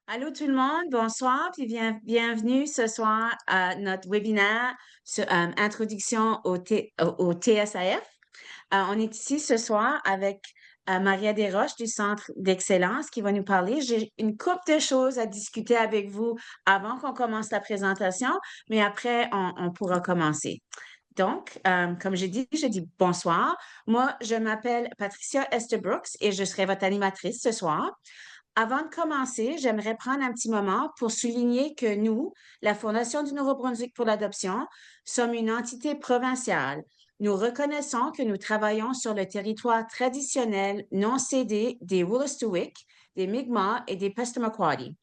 Allô tout le monde, bonsoir, puis bienvenue ce soir à notre webinaire sur Introduction au TSAF. On est ici ce soir avec Maria Desroches du Centre d'Excellence qui va nous parler. J'ai une couple de choses à discuter avec vous avant qu'on commence la présentation, mais après, on pourra commencer. Donc, comme j'ai dit bonsoir. Moi, je m'appelle Patricia Estebrooks et je serai votre animatrice ce soir. Avant de commencer, j'aimerais prendre un petit moment pour souligner que nous, la Fondation du Nouveau-Brunswick pour l'adoption, sommes une entité provinciale. Nous reconnaissons que nous travaillons sur le territoire traditionnel non cédé des Wolastoqiyik, des Mi'kmaq et des Passamaquoddy.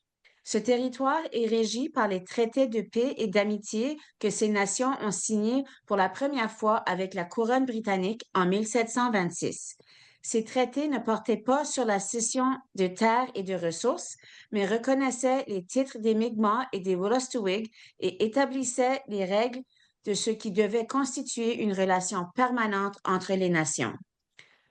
Ce territoire est régi par les traités de paix et d'amitié que ces nations ont signés pour la première fois avec la couronne britannique en 1726. Ces traités ne portaient pas sur la cession de terres et de ressources, mais reconnaissaient les titres des Mi'kmaq et des Wolastoqiyik et établissaient les règles de ce qui devait constituer une relation permanente entre les nations.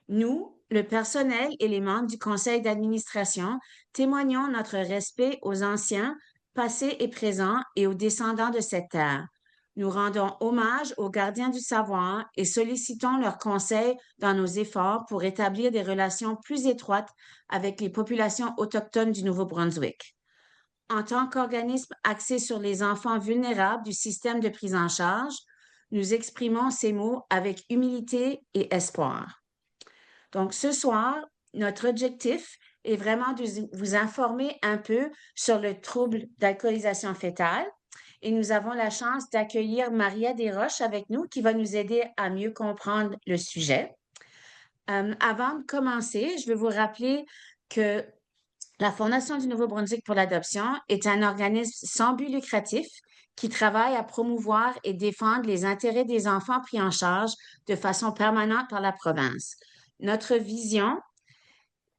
Nous, le personnel et les membres du conseil d'administration, témoignons notre respect aux anciens, passés et présents, et aux descendants de cette terre. Nous rendons hommage aux gardiens du savoir et sollicitons leurs conseils dans nos efforts pour établir des relations plus étroites avec les populations autochtones du Nouveau-Brunswick. En tant qu'organisme axé sur les enfants vulnérables du système de prise en charge, nous exprimons ces mots avec humilité et espoir. Donc, ce soir, notre objectif est vraiment de vous informer un peu sur le trouble d'alcoolisation fœtale. Et nous avons la chance d'accueillir Maria Desroches avec nous qui va nous aider à mieux comprendre le sujet. Avant de commencer, je veux vous rappeler que la Fondation du Nouveau-Brunswick pour l'adoption est un organisme sans but lucratif qui travaille à promouvoir et défendre les intérêts des enfants pris en charge de façon permanente par la province. Notre vision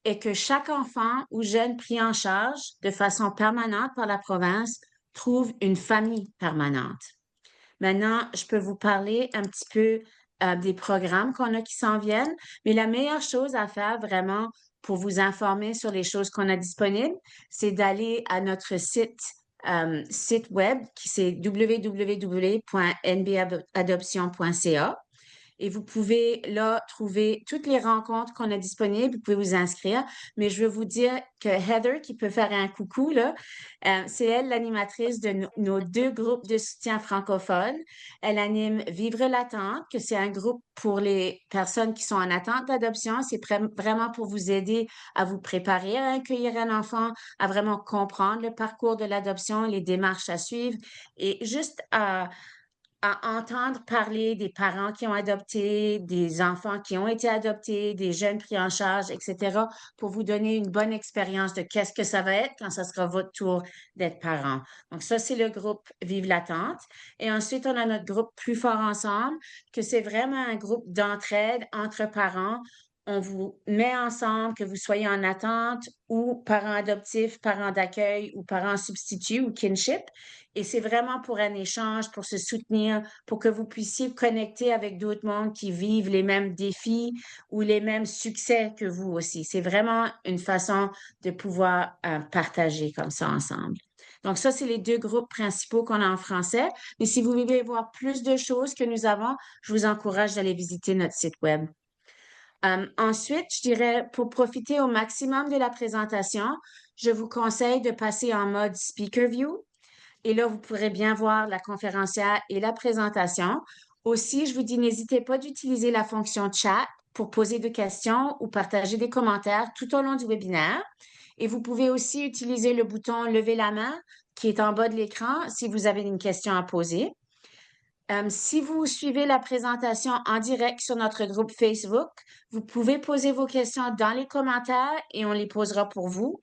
est que chaque enfant ou jeune pris en charge de façon permanente par la province trouve une famille permanente. Maintenant, je peux vous parler un petit peu des programmes qu'on a qui s'en viennent, mais la meilleure chose à faire vraiment pour vous informer sur les choses qu'on a disponibles, c'est d'aller à notre site web qui c'est www.nbadoption.ca. Et vous pouvez là trouver toutes les rencontres qu'on a disponibles. Vous pouvez vous inscrire. Mais je veux vous dire que Heather, qui peut faire un coucou, là, c'est elle l'animatrice de nos deux groupes de soutien francophones. Elle anime Vivre l'attente, que c'est un groupe pour les personnes qui sont en attente d'adoption. C'est vraiment pour vous aider à vous préparer à accueillir un enfant, à vraiment comprendre le parcours de l'adoption, les démarches à suivre et juste à entendre parler des parents qui ont adopté, des enfants qui ont été adoptés, des jeunes pris en charge, etc., pour vous donner une bonne expérience de qu'est-ce que ça va être quand ça sera votre tour d'être parent. Donc ça, c'est le groupe Vive l'attente. Et ensuite, on a notre groupe Plus fort ensemble, que c'est vraiment un groupe d'entraide entre parents. On vous met ensemble, que vous soyez en attente ou parents adoptifs, parents d'accueil ou parents substituts ou kinship. Et c'est vraiment pour un échange, pour se soutenir, pour que vous puissiez connecter avec d'autres mondes qui vivent les mêmes défis ou les mêmes succès que vous aussi. C'est vraiment une façon de pouvoir partager comme ça ensemble. Donc ça, c'est les deux groupes principaux qu'on a en français. Mais si vous voulez voir plus de choses que nous avons, je vous encourage d'aller visiter notre site web. Ensuite, je dirais, pour profiter au maximum de la présentation, je vous conseille de passer en mode Speaker View. Et là, vous pourrez bien voir la conférencière et la présentation. Aussi, je vous dis, n'hésitez pas d'utiliser la fonction chat pour poser des questions ou partager des commentaires tout au long du webinaire. Et vous pouvez aussi utiliser le bouton Lever la main qui est en bas de l'écran si vous avez une question à poser. Si vous suivez la présentation en direct sur notre groupe Facebook, vous pouvez poser vos questions dans les commentaires et on les posera pour vous.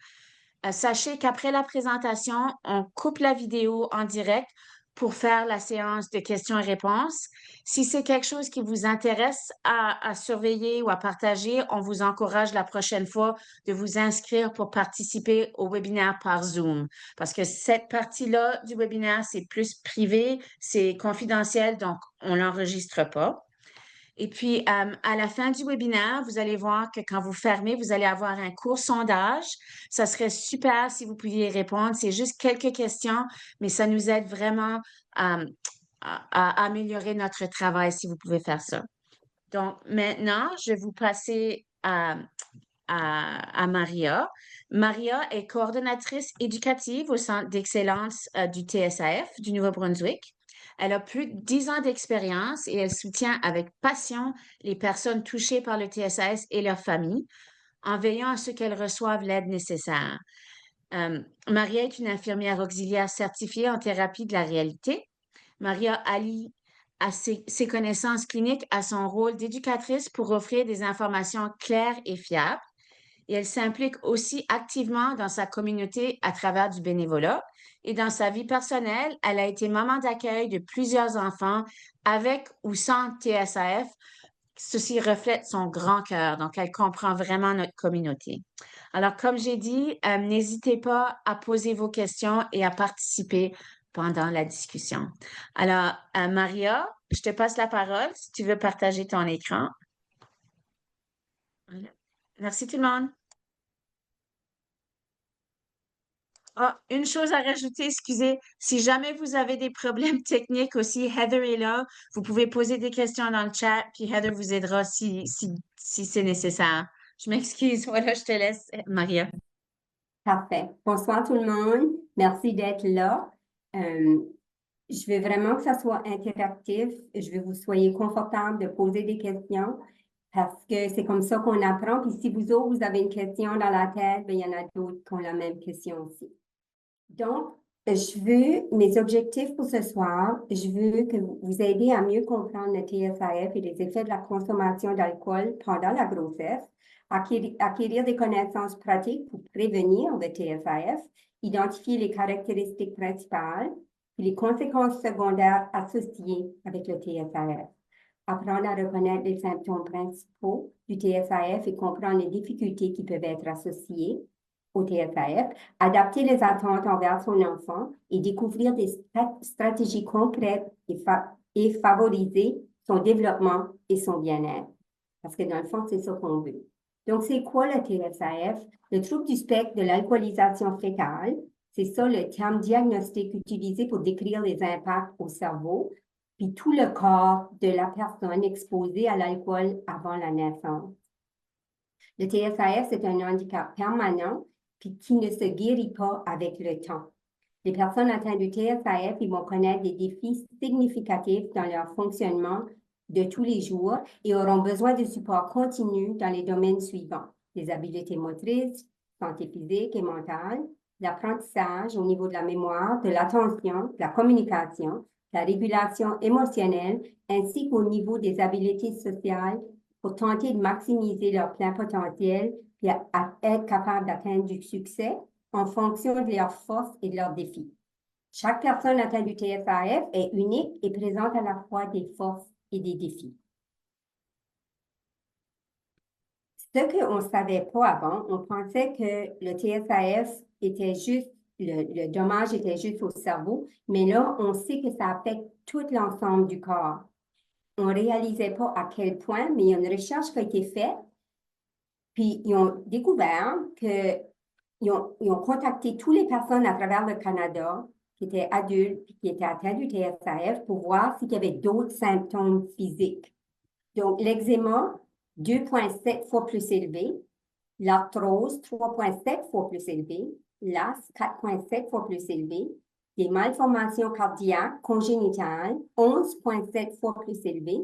Sachez qu'après la présentation, on coupe la vidéo en direct pour faire la séance de questions et réponses. Si c'est quelque chose qui vous intéresse à surveiller ou à partager, on vous encourage la prochaine fois de vous inscrire pour participer au webinaire par Zoom. Parce que cette partie-là du webinaire, c'est plus privé, c'est confidentiel, donc on l'enregistre pas. Et puis, à la fin du webinaire, vous allez voir que quand vous fermez, vous allez avoir un court sondage. Ça serait super si vous pouviez y répondre. C'est juste quelques questions, mais ça nous aide vraiment à améliorer notre travail si vous pouvez faire ça. Donc, maintenant, je vais vous passer à Maria. Maria est coordonnatrice éducative au Centre d'excellence du TSAF du Nouveau-Brunswick. Elle a plus de 10 ans d'expérience et elle soutient avec passion les personnes touchées par le TSAS et leurs familles en veillant à ce qu'elles reçoivent l'aide nécessaire. Maria est une infirmière auxiliaire certifiée en thérapie de la réalité. Maria allie à ses connaissances cliniques à son rôle d'éducatrice pour offrir des informations claires et fiables. Et elle s'implique aussi activement dans sa communauté à travers du bénévolat. Et dans sa vie personnelle, elle a été maman d'accueil de plusieurs enfants avec ou sans TSAF. Ceci reflète son grand cœur, donc elle comprend vraiment notre communauté. Alors, comme j'ai dit, n'hésitez pas à poser vos questions et à participer pendant la discussion. Alors, Maria, je te passe la parole si tu veux partager ton écran. Voilà. Merci tout le monde. Ah, une chose à rajouter, excusez, si jamais vous avez des problèmes techniques aussi, Heather est là. Vous pouvez poser des questions dans le chat, puis Heather vous aidera si c'est nécessaire. Je m'excuse. Voilà, je te laisse, Maria. Parfait. Bonsoir tout le monde. Merci d'être là. Je veux vraiment que ça soit interactif. Je veux que vous soyez confortable de poser des questions parce que c'est comme ça qu'on apprend. Puis si vous autres, vous avez une question dans la tête, bien, il y en a d'autres qui ont la même question aussi. Donc, mes objectifs pour ce soir, je veux que vous aider à mieux comprendre le TSAF et les effets de la consommation d'alcool pendant la grossesse, acquérir des connaissances pratiques pour prévenir le TSAF, identifier les caractéristiques principales et les conséquences secondaires associées avec le TSAF, apprendre à reconnaître les symptômes principaux du TSAF et comprendre les difficultés qui peuvent être associées au TSAF, adapter les attentes envers son enfant et découvrir des stratégies concrètes et favoriser son développement et son bien-être. Parce que dans le fond, c'est ça qu'on veut. Donc, c'est quoi le TSAF? Le trouble du spectre de l'alcoolisation fétale. C'est ça le terme diagnostique utilisé pour décrire les impacts au cerveau, puis tout le corps de la personne exposée à l'alcool avant la naissance. Le TSAF, c'est un handicap permanent puis qui ne se guérit pas avec le temps. Les personnes atteintes du TSAF, ils vont connaître des défis significatifs dans leur fonctionnement de tous les jours et auront besoin de support continu dans les domaines suivants: les habiletés motrices, santé physique et mentale, l'apprentissage au niveau de la mémoire, de l'attention, de la communication, la régulation émotionnelle, ainsi qu'au niveau des habiletés sociales pour tenter de maximiser leur plein potentiel et à être capable d'atteindre du succès en fonction de leurs forces et de leurs défis. Chaque personne atteinte du TSAF est unique et présente à la fois des forces et des défis. Ce qu'on ne savait pas avant, on pensait que le TSAF était juste, le dommage était juste au cerveau, mais là, on sait que ça affecte tout l'ensemble du corps. On ne réalisait pas à quel point, mais il y a une recherche qui a été faite, puis ils ont découvert qu'ils ont contacté toutes les personnes à travers le Canada qui étaient adultes et qui étaient atteintes du TSAF pour voir s'il y avait d'autres symptômes physiques. Donc, l'eczéma, 2,7 fois plus élevé, l'arthrose, 3,7 fois plus élevé, l'as, 4,7 fois plus élevé, des malformations cardiaques congénitales, 11,7 fois plus élevé,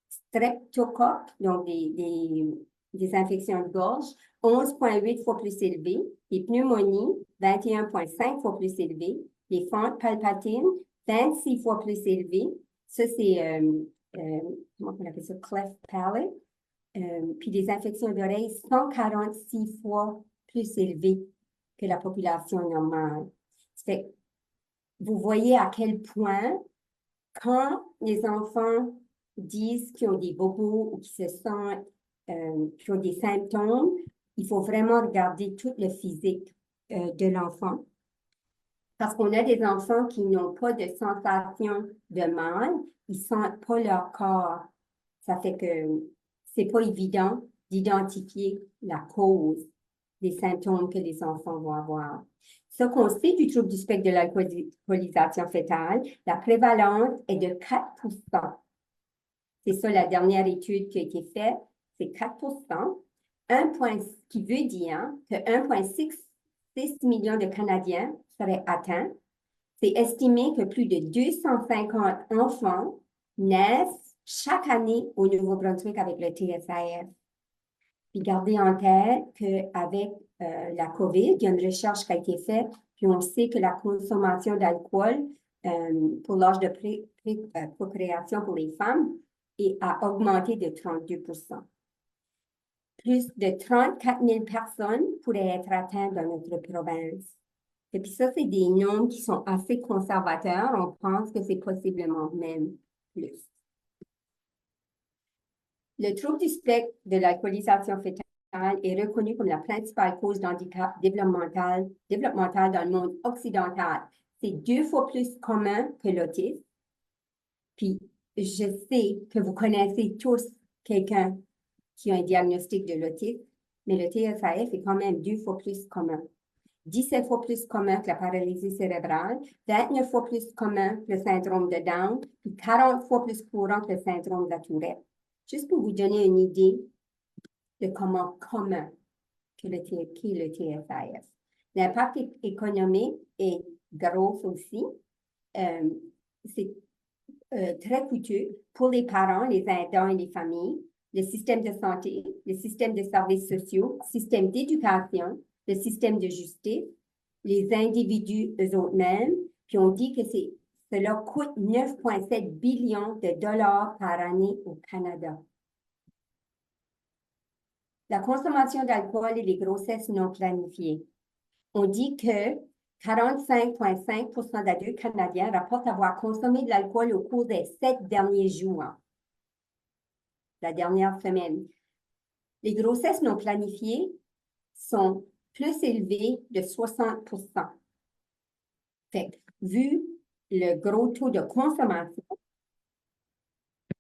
streptocoque, donc des infections de gorge, 11,8 fois plus élevé, les pneumonies, 21,5 fois plus élevé, les fentes palpatines, 26 fois plus élevé. Ça, c'est, comment on appelle ça, cleft palate. Puis les infections d'oreilles, 146 fois plus élevées que la population normale. Fait, vous voyez à quel point, quand les enfants disent qu'ils ont des bobos ou qu'ils se sentent, qu'ils ont des symptômes, il faut vraiment regarder tout le physique de l'enfant. Parce qu'on a des enfants qui n'ont pas de sensation de mal, ils ne sentent pas leur corps Ça fait que c'est pas évident d'identifier la cause des symptômes que les enfants vont avoir. Ce qu'on sait du trouble du spectre de l'alcoolisation fœtale, la prévalence est de 4%. C'est ça la dernière étude qui a été faite, c'est 4%. Ce qui veut dire que 1,6 million de Canadiens seraient atteints. C'est estimé que plus de 250 enfants naissent chaque année au Nouveau-Brunswick avec le TSAF. Puis gardez en tête qu'avec la COVID, il y a une recherche qui a été faite, puis on sait que la consommation d'alcool pour l'âge de procréation pour les femmes a augmenté de 32%. Plus de 34 000 personnes pourraient être atteintes dans notre province. Et puis ça, c'est des nombres qui sont assez conservateurs. On pense que c'est possiblement même plus. Le trouble du spectre de l'alcoolisation fœtale est reconnu comme la principale cause d'handicap développemental dans le monde occidental. C'est 2 fois plus commun que l'autisme. Puis, je sais que vous connaissez tous quelqu'un qui a un diagnostic de l'autisme, mais le TSAF est quand même 2 fois plus commun. 17 fois plus commun que la paralysie cérébrale, 29 fois plus commun que le syndrome de Down, puis 40 fois plus courant que le syndrome de la Tourette. Juste pour vous donner une idée de comment commun qu'est le TSAF. L'impact économique est gros aussi. C'est très coûteux pour les parents, les aidants et les familles, le système de santé, le système de services sociaux, le système d'éducation, le système de justice, les individus eux-mêmes, puis on dit que cela coûte 9,7 billions de dollars par année au Canada. La consommation d'alcool et les grossesses non planifiées. On dit que 45,5% d'adultes canadiens rapportent avoir consommé de l'alcool au cours des 7 derniers jours, la dernière semaine. Les grossesses non planifiées sont plus élevées de 60%. Fait que, vu le gros taux de consommation,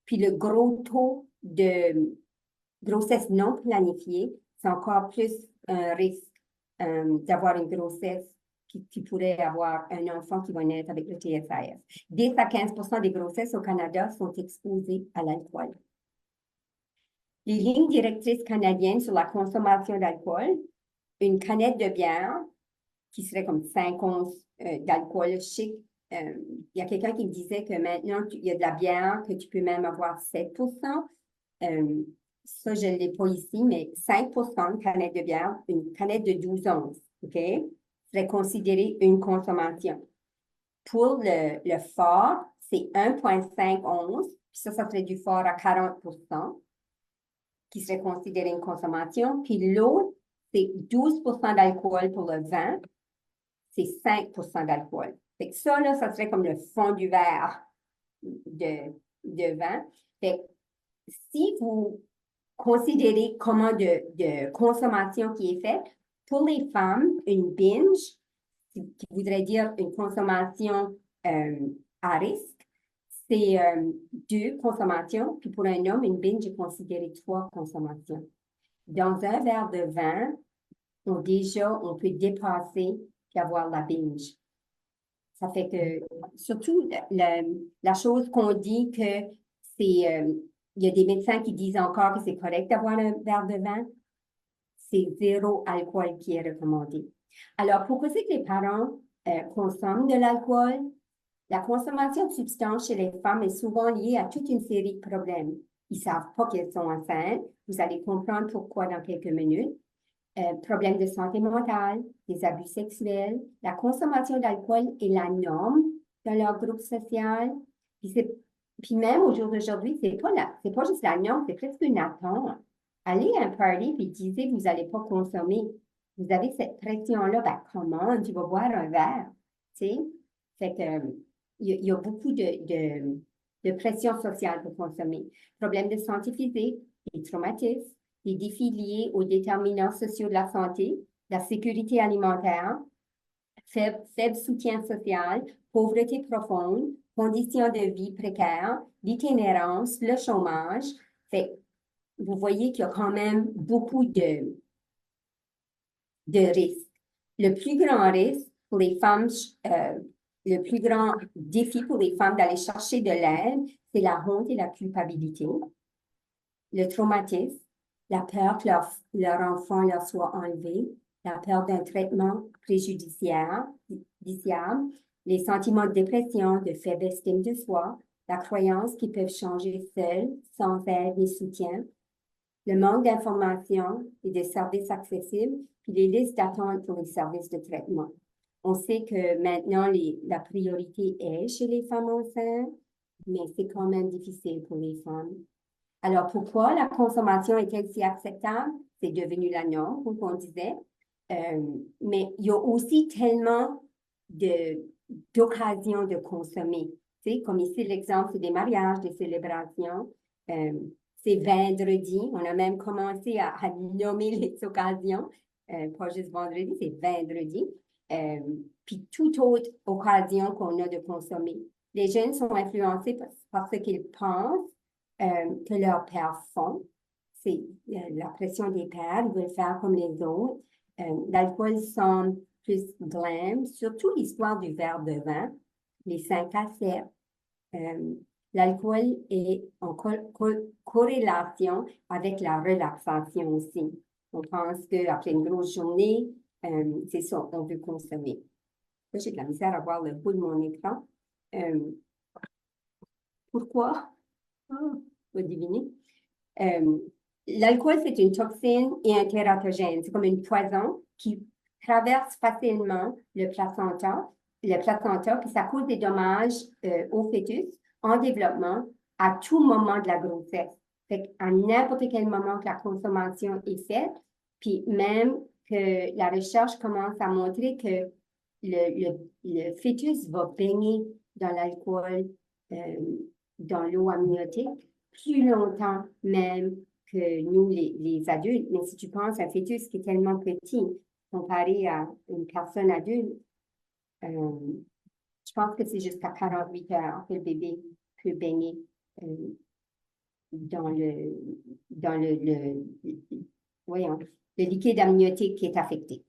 puis le gros taux de grossesse non planifiée, c'est encore plus un risque d'avoir une grossesse qui pourrait avoir un enfant qui va naître avec le TSAF. 10 à 15% des grossesses au Canada sont exposées à l'alcool. Les lignes directrices canadiennes sur la consommation d'alcool, une canette de bière, qui serait comme 5 onces d'alcool chic. Il y a quelqu'un qui me disait que maintenant, il y a de la bière que tu peux même avoir 7%. Ça, je ne l'ai pas ici, mais 5% de canette de bière, une canette de 12 onces, OK, serait considérée une consommation. Pour le fort, c'est 1,5 onces, puis ça serait du fort à 40%, qui serait considéré une consommation. Puis l'autre, c'est 12% d'alcool pour le vin, c'est 5% d'alcool. Fait que ça, là, ça serait comme le fond du verre de vin. Fait que si vous considérez comment de consommation qui est faite, pour les femmes, une binge, qui voudrait dire une consommation à risque, c'est 2 consommations, puis pour un homme, une binge est considérée 3 consommations. Dans un verre de vin, on peut dépasser et avoir la binge. Ça fait que, surtout, la chose qu'on dit que c'est, il y a des médecins qui disent encore que c'est correct d'avoir un verre de vin, c'est 0 alcool qui est recommandé. Alors, pourquoi c'est que les parents consomment de l'alcool? La consommation de substances chez les femmes est souvent liée à toute une série de problèmes. Ils ne savent pas qu'elles sont enceintes. Vous allez comprendre pourquoi dans quelques minutes. Problèmes de santé mentale, des abus sexuels. La consommation d'alcool est la norme dans leur groupe social. Puis même au jour d'aujourd'hui, c'est pas juste la norme, c'est presque une attente. Allez à un party et disez que vous n'allez pas consommer. Vous avez cette pression-là, ben comment tu vas boire un verre, tu sais? Fait que il y a beaucoup de pression sociale pour consommer. Problèmes de santé physique, des traumatismes, des défis liés aux déterminants sociaux de la santé, la sécurité alimentaire, faible soutien social, pauvreté profonde, conditions de vie précaires, l'itinérance, le chômage, Fait que vous voyez qu'il y a quand même beaucoup de risques. Le plus grand risque pour les femmes, le plus grand défi pour les femmes d'aller chercher de l'aide, c'est la honte et la culpabilité, le traumatisme, la peur que leur enfant leur soit enlevé, la peur d'un traitement préjudiciable, les sentiments de dépression, de faible estime de soi, la croyance qu'ils peuvent changer seuls, sans aide ni soutien, le manque d'informations et de services accessibles, puis les listes d'attente pour les services de traitement. On sait que maintenant, la priorité est chez les femmes enceintes, mais c'est quand même difficile pour les femmes. Alors, pourquoi la consommation est-elle si acceptable? C'est devenu la norme, comme on disait. Mais il y a aussi tellement d'occasions de consommer. Tu sais, comme ici, l'exemple, c'est des mariages, des célébrations. C'est vendredi. On a même commencé à nommer les occasions. Pas juste vendredi, c'est vendredi. Puis toute autre occasion qu'on a de consommer. Les jeunes sont influencés par ce qu'ils pensent que leurs pères font. C'est la pression des pères, ils veulent faire comme les autres. L'alcool semble plus glam, surtout l'histoire du verre de vin, les 5 à 7. L'alcool est en corrélation avec la relaxation aussi. On pense qu'après une grosse journée, c'est ça, on veut consommer. Là, j'ai de la misère à voir le bout de mon écran. Pourquoi? Vous devinez. L'alcool, c'est une toxine et un tératogène. C'est comme une poison qui traverse facilement le placenta, puis ça cause des dommages au fœtus en développement à tout moment de la grossesse. Fait à n'importe quel moment que la consommation est faite, puis même que la recherche commence à montrer que le fœtus va baigner dans l'alcool, dans l'eau amniotique, plus longtemps même que nous, les adultes. Mais si tu penses à un fœtus qui est tellement petit comparé à une personne adulte, je pense que c'est jusqu'à 48 heures que le bébé peut baigner dans voyons, le liquide amniotique qui est affecté.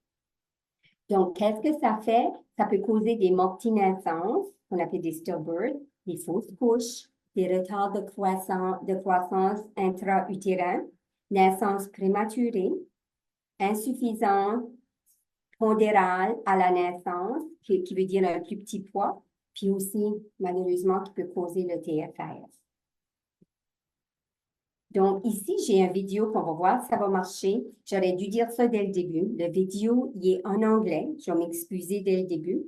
Donc, qu'est-ce que ça fait? Ça peut causer des morts-naissances, qu'on appelle des stillbirths, des fausses couches, des retards de croissance intra-utérine, naissance prématurée, insuffisance pondérale à la naissance, qui veut dire un plus petit poids, puis aussi, malheureusement, qui peut causer le TFS. Donc, ici, j'ai une vidéo qu'on va voir si ça va marcher. J'aurais dû dire ça dès le début. Le vidéo, il est en anglais. Je vais m'excuser dès le début.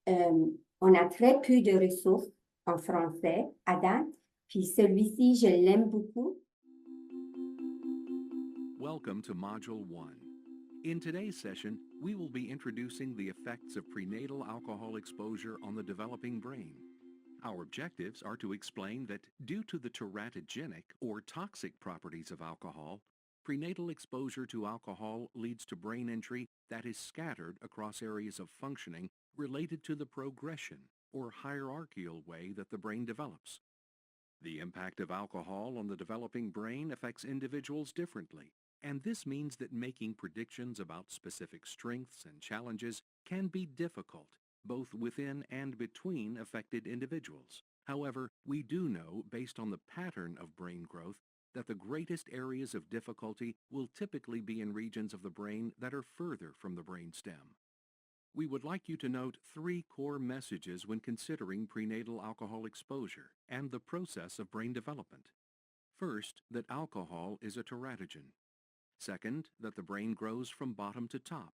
On a très peu de ressources en français à date. Puis celui-ci, je l'aime beaucoup. Welcome to Module 1. In today's session, we will be introducing the effects of prenatal alcohol exposure on the developing brain. Our objectives are to explain that due to the teratogenic or toxic properties of alcohol, prenatal exposure to alcohol leads to brain injury that is scattered across areas of functioning related to the progression or hierarchical way that the brain develops. The impact of alcohol on the developing brain affects individuals differently, and this means that making predictions about specific strengths and challenges can be difficult, both within and between affected individuals. However, we do know, based on the pattern of brain growth, that the greatest areas of difficulty will typically be in regions of the brain that are further from the brainstem. We would like you to note 3 core messages when considering prenatal alcohol exposure and the process of brain development. First, that alcohol is a teratogen. Second, that the brain grows from bottom to top.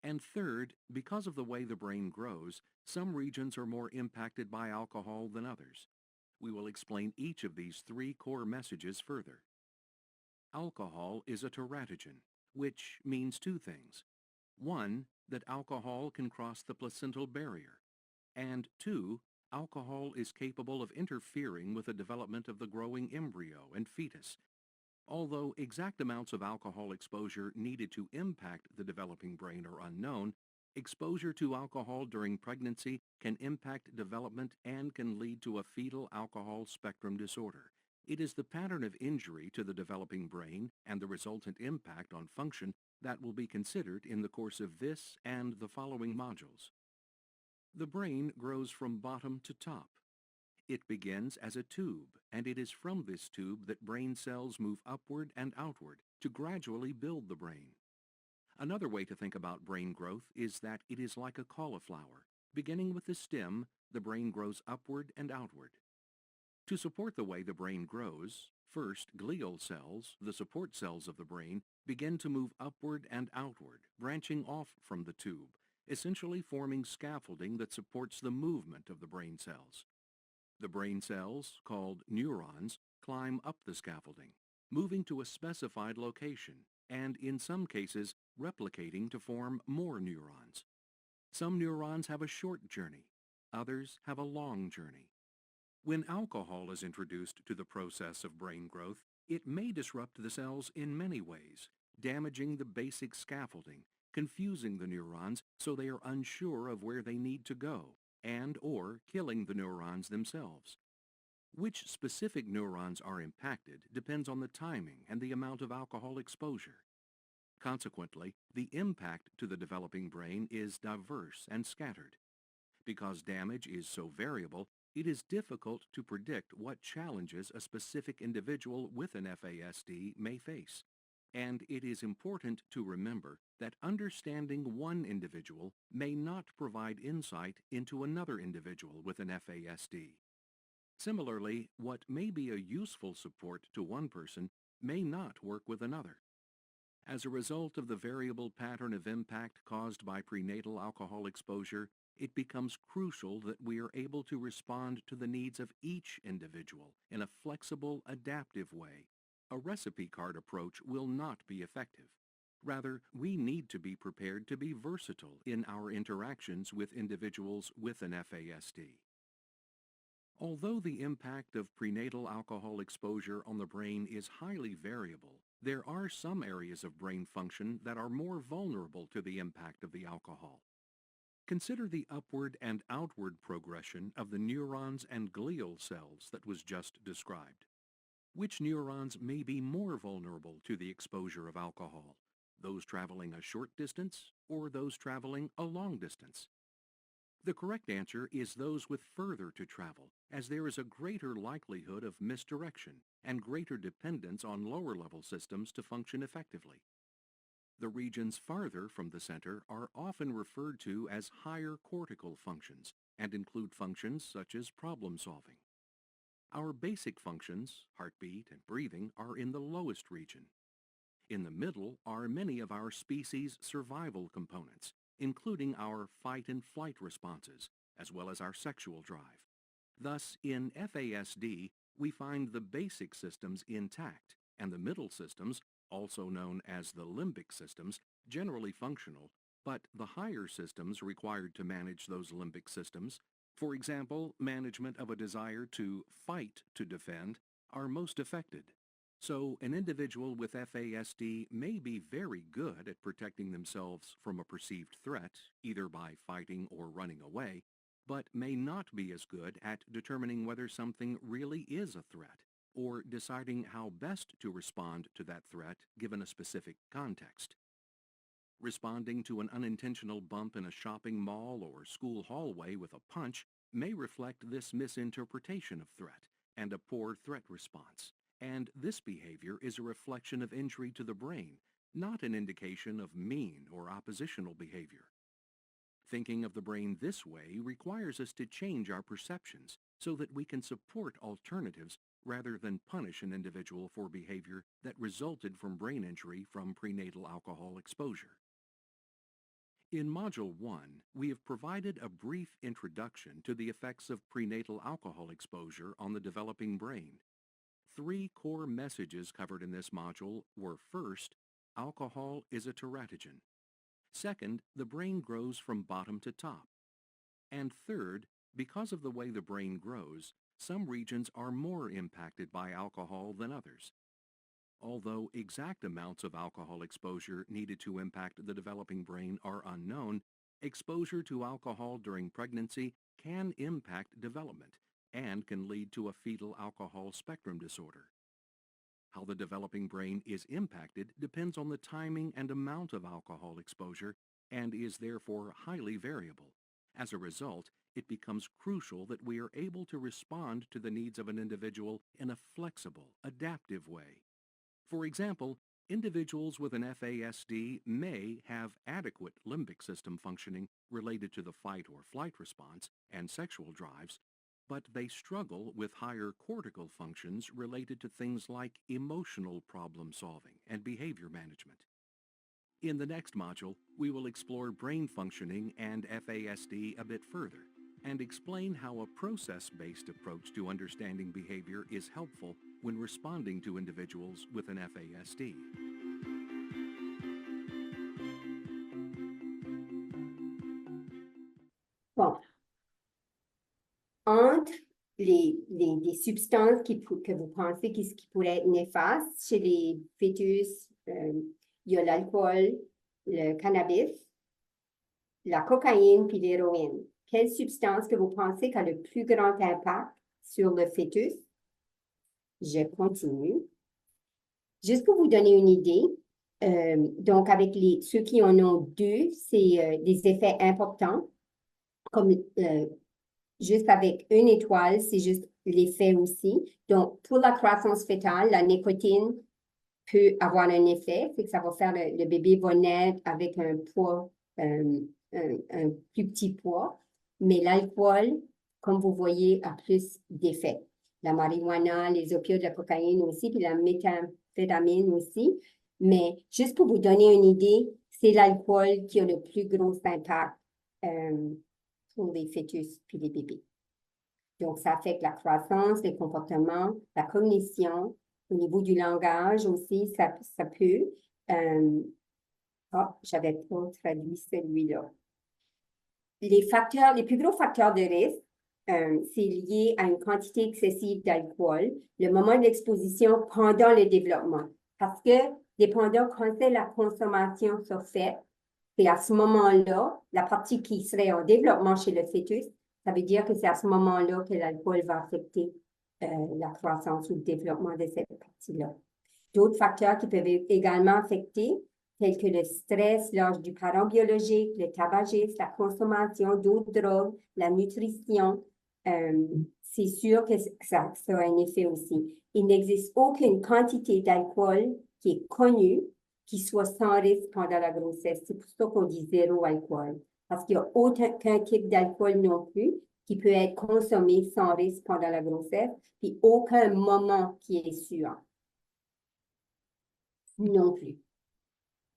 And third, because of the way the brain grows, some regions are more impacted by alcohol than others. We will explain each of these 3 core messages further. Alcohol is a teratogen, which means 2 things. 1, that alcohol can cross the placental barrier. And 2, alcohol is capable of interfering with the development of the growing embryo and fetus. Although exact amounts of alcohol exposure needed to impact the developing brain are unknown, exposure to alcohol during pregnancy can impact development and can lead to a fetal alcohol spectrum disorder, It is the pattern of injury to the developing brain and the resultant impact on function that will be considered in the course of this and the following modules. The brain grows from bottom to top. It begins as a tube, and it is from this tube that brain cells move upward and outward to gradually build the brain. Another way to think about brain growth is that it is like a cauliflower. Beginning with the stem, the brain grows upward and outward. To support the way the brain grows, first glial cells, the support cells of the brain, begin to move upward and outward, branching off from the tube, essentially forming scaffolding that supports the movement of the brain cells. The brain cells, called neurons, climb up the scaffolding, moving to a specified location, and in some cases, replicating to form more neurons. Some neurons have a short journey, others have a long journey. When alcohol is introduced to the process of brain growth, it may disrupt the cells in many ways, damaging the basic scaffolding, confusing the neurons so they are unsure of where they need to go, and/or killing the neurons themselves. Which specific neurons are impacted depends on the timing and the amount of alcohol exposure. Consequently, the impact to the developing brain is diverse and scattered. Because damage is so variable, it is difficult to predict what challenges a specific individual with an FASD may face. And it is important to remember that understanding one individual may not provide insight into another individual with an FASD. Similarly, what may be a useful support to one person may not work with another. As a result of the variable pattern of impact caused by prenatal alcohol exposure, it becomes crucial that we are able to respond to the needs of each individual in a flexible, adaptive way. A recipe card approach will not be effective. Rather, we need to be prepared to be versatile in our interactions with individuals with an FASD. Although the impact of prenatal alcohol exposure on the brain is highly variable, there are some areas of brain function that are more vulnerable to the impact of the alcohol. Consider the upward and outward progression of the neurons and glial cells that was just described. Which neurons may be more vulnerable to the exposure of alcohol? Those traveling a short distance or those traveling a long distance? The correct answer is those with further to travel, as there is a greater likelihood of misdirection and greater dependence on lower-level systems to function effectively. The regions farther from the center are often referred to as higher cortical functions and include functions such as problem-solving. Our basic functions, heartbeat and breathing, are in the lowest region. In the middle are many of our species' survival components, including our fight and flight responses, as well as our sexual drive. Thus, in FASD, we find the basic systems intact, and the middle systems, also known as the limbic systems, generally functional, but the higher systems required to manage those limbic systems, for example, management of a desire to fight to defend, are most affected. So, an individual with FASD may be very good at protecting themselves from a perceived threat, either by fighting or running away, but may not be as good at determining whether something really is a threat, or deciding how best to respond to that threat given a specific context. Responding to an unintentional bump in a shopping mall or school hallway with a punch may reflect this misinterpretation of threat and a poor threat response. And this behavior is a reflection of injury to the brain, not an indication of mean or oppositional behavior. Thinking of the brain this way requires us to change our perceptions so that we can support alternatives rather than punish an individual for behavior that resulted from brain injury from prenatal alcohol exposure. In Module 1, we have provided a brief introduction to the effects of prenatal alcohol exposure on the developing brain. 3 core messages covered in this module were: first, alcohol is a teratogen; second, the brain grows from bottom to top; and third, because of the way the brain grows, some regions are more impacted by alcohol than others. Although exact amounts of alcohol exposure needed to impact the developing brain are unknown, exposure to alcohol during pregnancy can impact development, and can lead to a fetal alcohol spectrum disorder. How the developing brain is impacted depends on the timing and amount of alcohol exposure and is therefore highly variable. As a result, it becomes crucial that we are able to respond to the needs of an individual in a flexible, adaptive way. For example, individuals with an FASD may have adequate limbic system functioning related to the fight or flight response and sexual drives, but they struggle with higher cortical functions related to things like emotional problem solving and behavior management. In the next module, we will explore brain functioning and FASD a bit further and explain how a process-based approach to understanding behavior is helpful when responding to individuals with an FASD. Bon. Entre les substances que vous pensez qui pourraient être néfastes chez les fœtus, il y a l'alcool, le cannabis, la cocaïne puis l'héroïne. Quelle substance que vous pensez qui a le plus grand impact sur le fœtus? Je continue. Juste pour vous donner une idée, donc avec ceux qui en ont deux, c'est des effets importants, comme juste avec une étoile, c'est juste l'effet aussi. Donc, pour la croissance fœtale, la nicotine peut avoir un effet, c'est que ça va faire le bébé va naître avec un poids, un plus petit poids, mais l'alcool, comme vous voyez, a plus d'effets. La marijuana, les opioïdes, la cocaïne aussi, puis la méthamphétamine aussi. Mais juste pour vous donner une idée, c'est l'alcool qui a le plus gros impact pour les fœtus puis les bébés. Donc, ça affecte la croissance, les comportements, la cognition, au niveau du langage aussi, ça peut. J'avais pas traduit celui-là. Les plus gros facteurs de risque, c'est lié à une quantité excessive d'alcool, le moment de l'exposition pendant le développement. Parce que, dépendant quand c'est la consommation sur fait, c'est à ce moment-là, la partie qui serait en développement chez le fœtus, ça veut dire que c'est à ce moment-là que l'alcool va affecter la croissance ou le développement de cette partie-là. D'autres facteurs qui peuvent également affecter, tels que le stress, l'âge du parent biologique, le tabagisme, la consommation d'autres drogues, la nutrition, c'est sûr que ça a un effet aussi. Il n'existe aucune quantité d'alcool qui est connue qui soit sans risque pendant la grossesse. C'est pour ça qu'on dit zéro alcool. Parce qu'il n'y a aucun type d'alcool non plus qui peut être consommé sans risque pendant la grossesse, puis aucun moment qui est sûr. Non plus.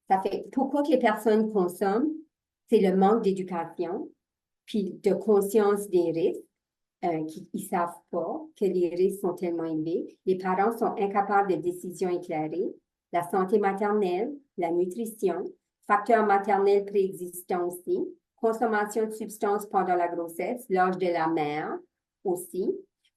Ça fait pourquoi que les personnes consomment, c'est le manque d'éducation, puis de conscience des risques, qu'ils ne savent pas que les risques sont tellement élevés. Les parents sont incapables de décisions éclairées. La santé maternelle, la nutrition, facteurs maternels préexistants aussi, consommation de substances pendant la grossesse, l'âge de la mère aussi,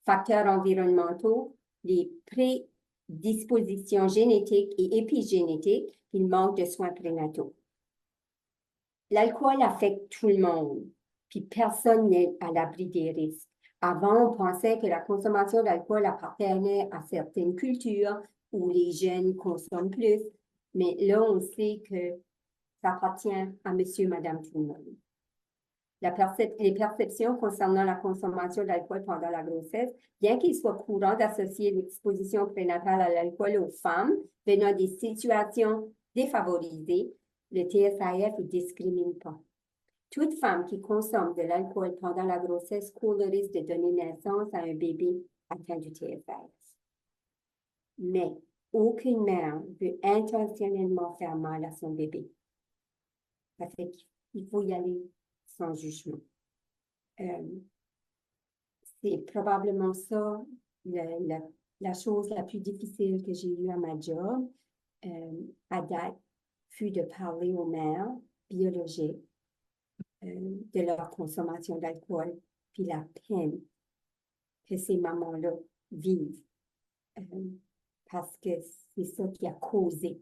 facteurs environnementaux, les prédispositions génétiques et épigénétiques, puis le manque de soins prénataux. L'alcool affecte tout le monde, puis personne n'est à l'abri des risques. Avant, on pensait que la consommation d'alcool appartenait à certaines cultures où les jeunes consomment plus, mais là, on sait que ça appartient à monsieur, madame, tout le monde. Les perceptions concernant la consommation d'alcool pendant la grossesse, bien qu'il soit courant d'associer l'exposition prénatale à l'alcool aux femmes venant des situations défavorisées, le TSAF ne discrimine pas. Toute femme qui consomme de l'alcool pendant la grossesse court le risque de donner naissance à un bébé atteint du TSAF. Mais aucune mère veut intentionnellement faire mal à son bébé. Ça fait qu'il faut y aller sans jugement. C'est probablement ça la chose la plus difficile que j'ai eue à ma job à date, fut de parler aux mères biologiques de leur consommation d'alcool, puis la peine que ces mamans-là vivent. Parce que c'est ça qui a causé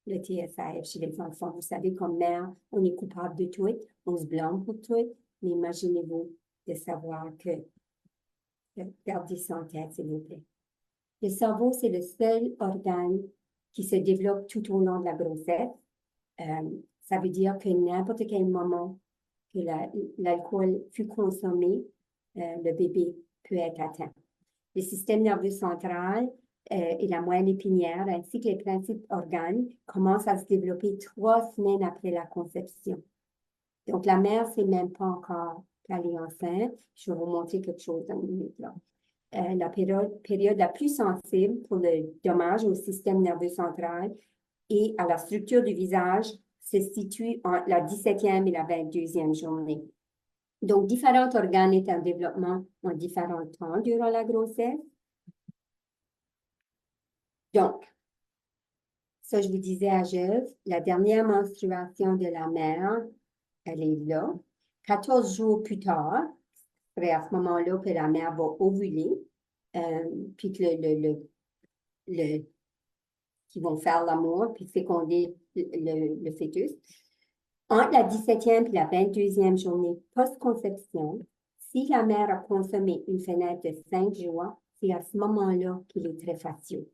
le TSAF chez les enfants. Vous savez, comme mère, on est coupable de tout, on se blâme pour tout, mais imaginez-vous de savoir que Gardez ça en tête, s'il vous plaît. Le cerveau, c'est le seul organe qui se développe tout au long de la grossesse. Ça veut dire que n'importe quel moment que l'alcool fut consommé, le bébé peut être atteint. Le système nerveux central et la moelle épinière, ainsi que les principaux organes, commencent à se développer 3 semaines après la conception. Donc, la mère ne sait même pas encore qu'elle est enceinte. Je vais vous montrer quelque chose dans une minute là. La période la plus sensible pour le dommage au système nerveux central et à la structure du visage se situe entre la 17e et la 22e journée. Donc, différents organes sont en développement en différents temps durant la grossesse. Donc, ça, je vous disais à Jeff, la dernière menstruation de la mère, elle est là. 14 jours plus tard, c'est à ce moment-là que la mère va ovuler, puis que qu'ils vont faire l'amour, puis féconder le fœtus. Entre la 17e et la 22e journée post-conception, si la mère a consommé une fenêtre de 5 jours, c'est à ce moment-là que les tréfaciaux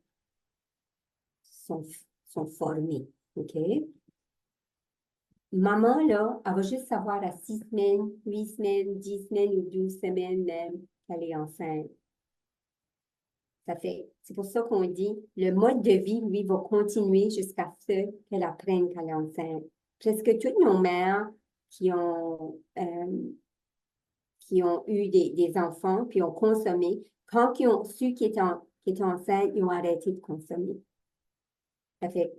sont formés. OK? Maman, là, elle va juste savoir à 6 semaines, 8 semaines, 10 semaines ou 12 semaines même qu'elle est enceinte. C'est pour ça qu'on dit, le mode de vie, lui, va continuer jusqu'à ce qu'elle apprenne qu'elle est enceinte. Presque toutes nos mères qui ont eu des enfants, puis ont consommé, quand ils ont su qu'ils étaient enceintes, ils ont arrêté de consommer. Ça fait,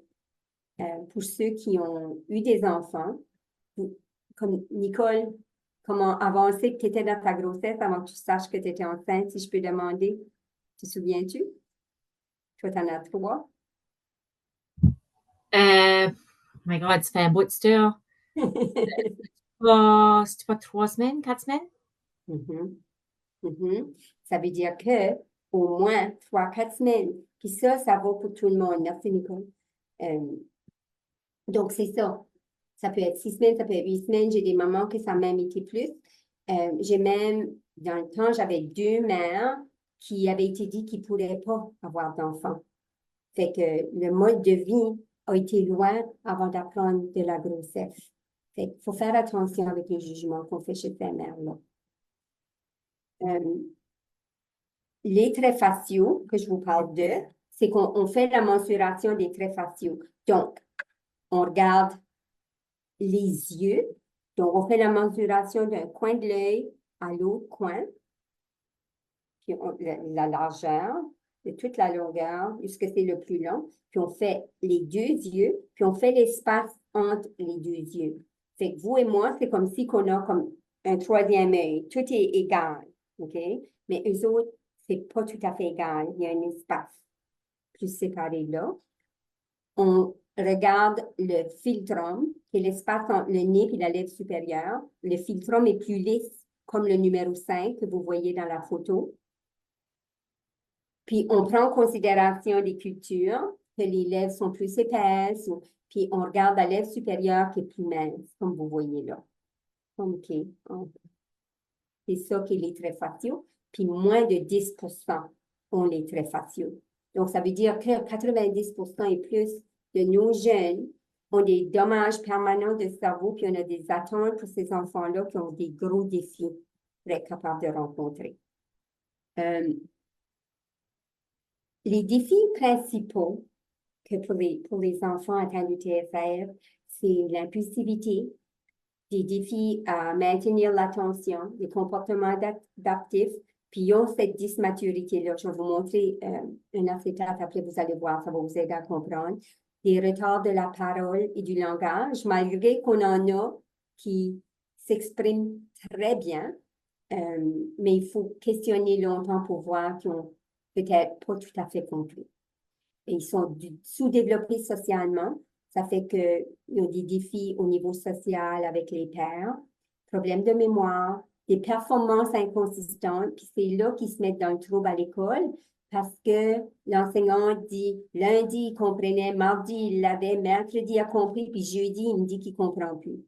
pour ceux qui ont eu des enfants, comme Nicole, comment avancer que tu étais dans ta grossesse avant que tu saches que tu étais enceinte, si je peux demander, te souviens-tu? Toi, tu en as 3. My God, ça fait un bout de temps. C'était pas 3 semaines, 4 semaines? Ça veut dire que au moins 3-4 semaines. Puis ça vaut pour tout le monde. Merci, Nicole. Donc, c'est ça. Ça peut être 6 semaines, ça peut être 8 semaines. J'ai des mamans que ça a même été plus. J'ai même, dans le temps, j'avais 2 mères qui avaient été dit qu'ils ne pourraient pas avoir d'enfants. Fait que le mode de vie a été loin avant d'apprendre de la grossesse. Fait qu'il faut faire attention avec les jugements qu'on fait chez ces mères-là. Les traits faciaux que je vous parle de, c'est qu'on fait la mensuration des traits faciaux. Donc, on regarde les yeux. Donc, on fait la mensuration d'un coin de l'œil à l'autre coin. Puis la largeur, de toute la longueur, jusqu'à c'est le plus long. Puis on fait les 2 yeux, puis on fait l'espace entre les 2 yeux. Fait que vous et moi, c'est comme si qu'on a comme un 3e œil. Tout est égal, OK? Mais eux autres, c'est pas tout à fait égal. Il y a un espace plus séparé là. On regarde le philtrum, qui est l'espace entre le nez et la lèvre supérieure. Le philtrum est plus lisse, comme le numéro 5 que vous voyez dans la photo. Puis, on prend en considération les cultures, que les lèvres sont plus épaisses, puis on regarde la lèvre supérieure qui est plus mince, comme vous voyez là. OK. C'est ça qui est les traits faciaux. Puis, moins de 10% ont les traits faciaux. Donc, ça veut dire que 90% et plus de nos jeunes ont des dommages permanents de cerveau, puis on a des attentes pour ces enfants-là qui ont des gros défis pour être capables de rencontrer. Les défis principaux que pour les enfants atteints du TSR, c'est l'impulsivité, des défis à maintenir l'attention, des comportements adaptifs, puis ils ont cette dysmaturité-là. Je vais vous montrer un acétate, après vous allez voir, ça va vous aider à comprendre. Des retards de la parole et du langage, malgré qu'on en a qui s'expriment très bien, mais il faut questionner longtemps pour voir qu'ils ont peut-être pas tout à fait compris. Et ils sont sous-développés socialement. Ça fait qu'ils ont des défis au niveau social avec les pairs, problèmes de mémoire, des performances inconsistantes, puis c'est là qu'ils se mettent dans le trouble à l'école parce que l'enseignant dit lundi, il comprenait, mardi, il l'avait, mercredi, il a compris, puis jeudi, il me dit qu'il ne comprend plus.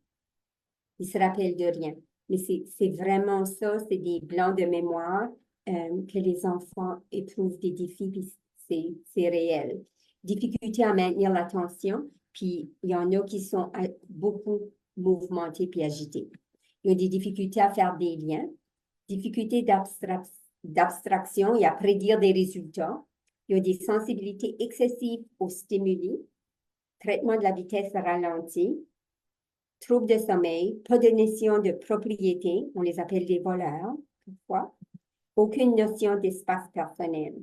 Il ne se rappelle de rien. Mais c'est vraiment ça, c'est des blancs de mémoire que les enfants éprouvent des défis, puis c'est réel. Difficulté à maintenir l'attention, puis il y en a qui sont beaucoup mouvementés puis agités. Il y a des difficultés à faire des liens, difficultés d'abstraction et à prédire des résultats. Il y a des sensibilités excessives aux stimuli, traitement de la vitesse ralentie, troubles de sommeil, pas de notion de propriété, on les appelle des voleurs, parfois, aucune notion d'espace personnel.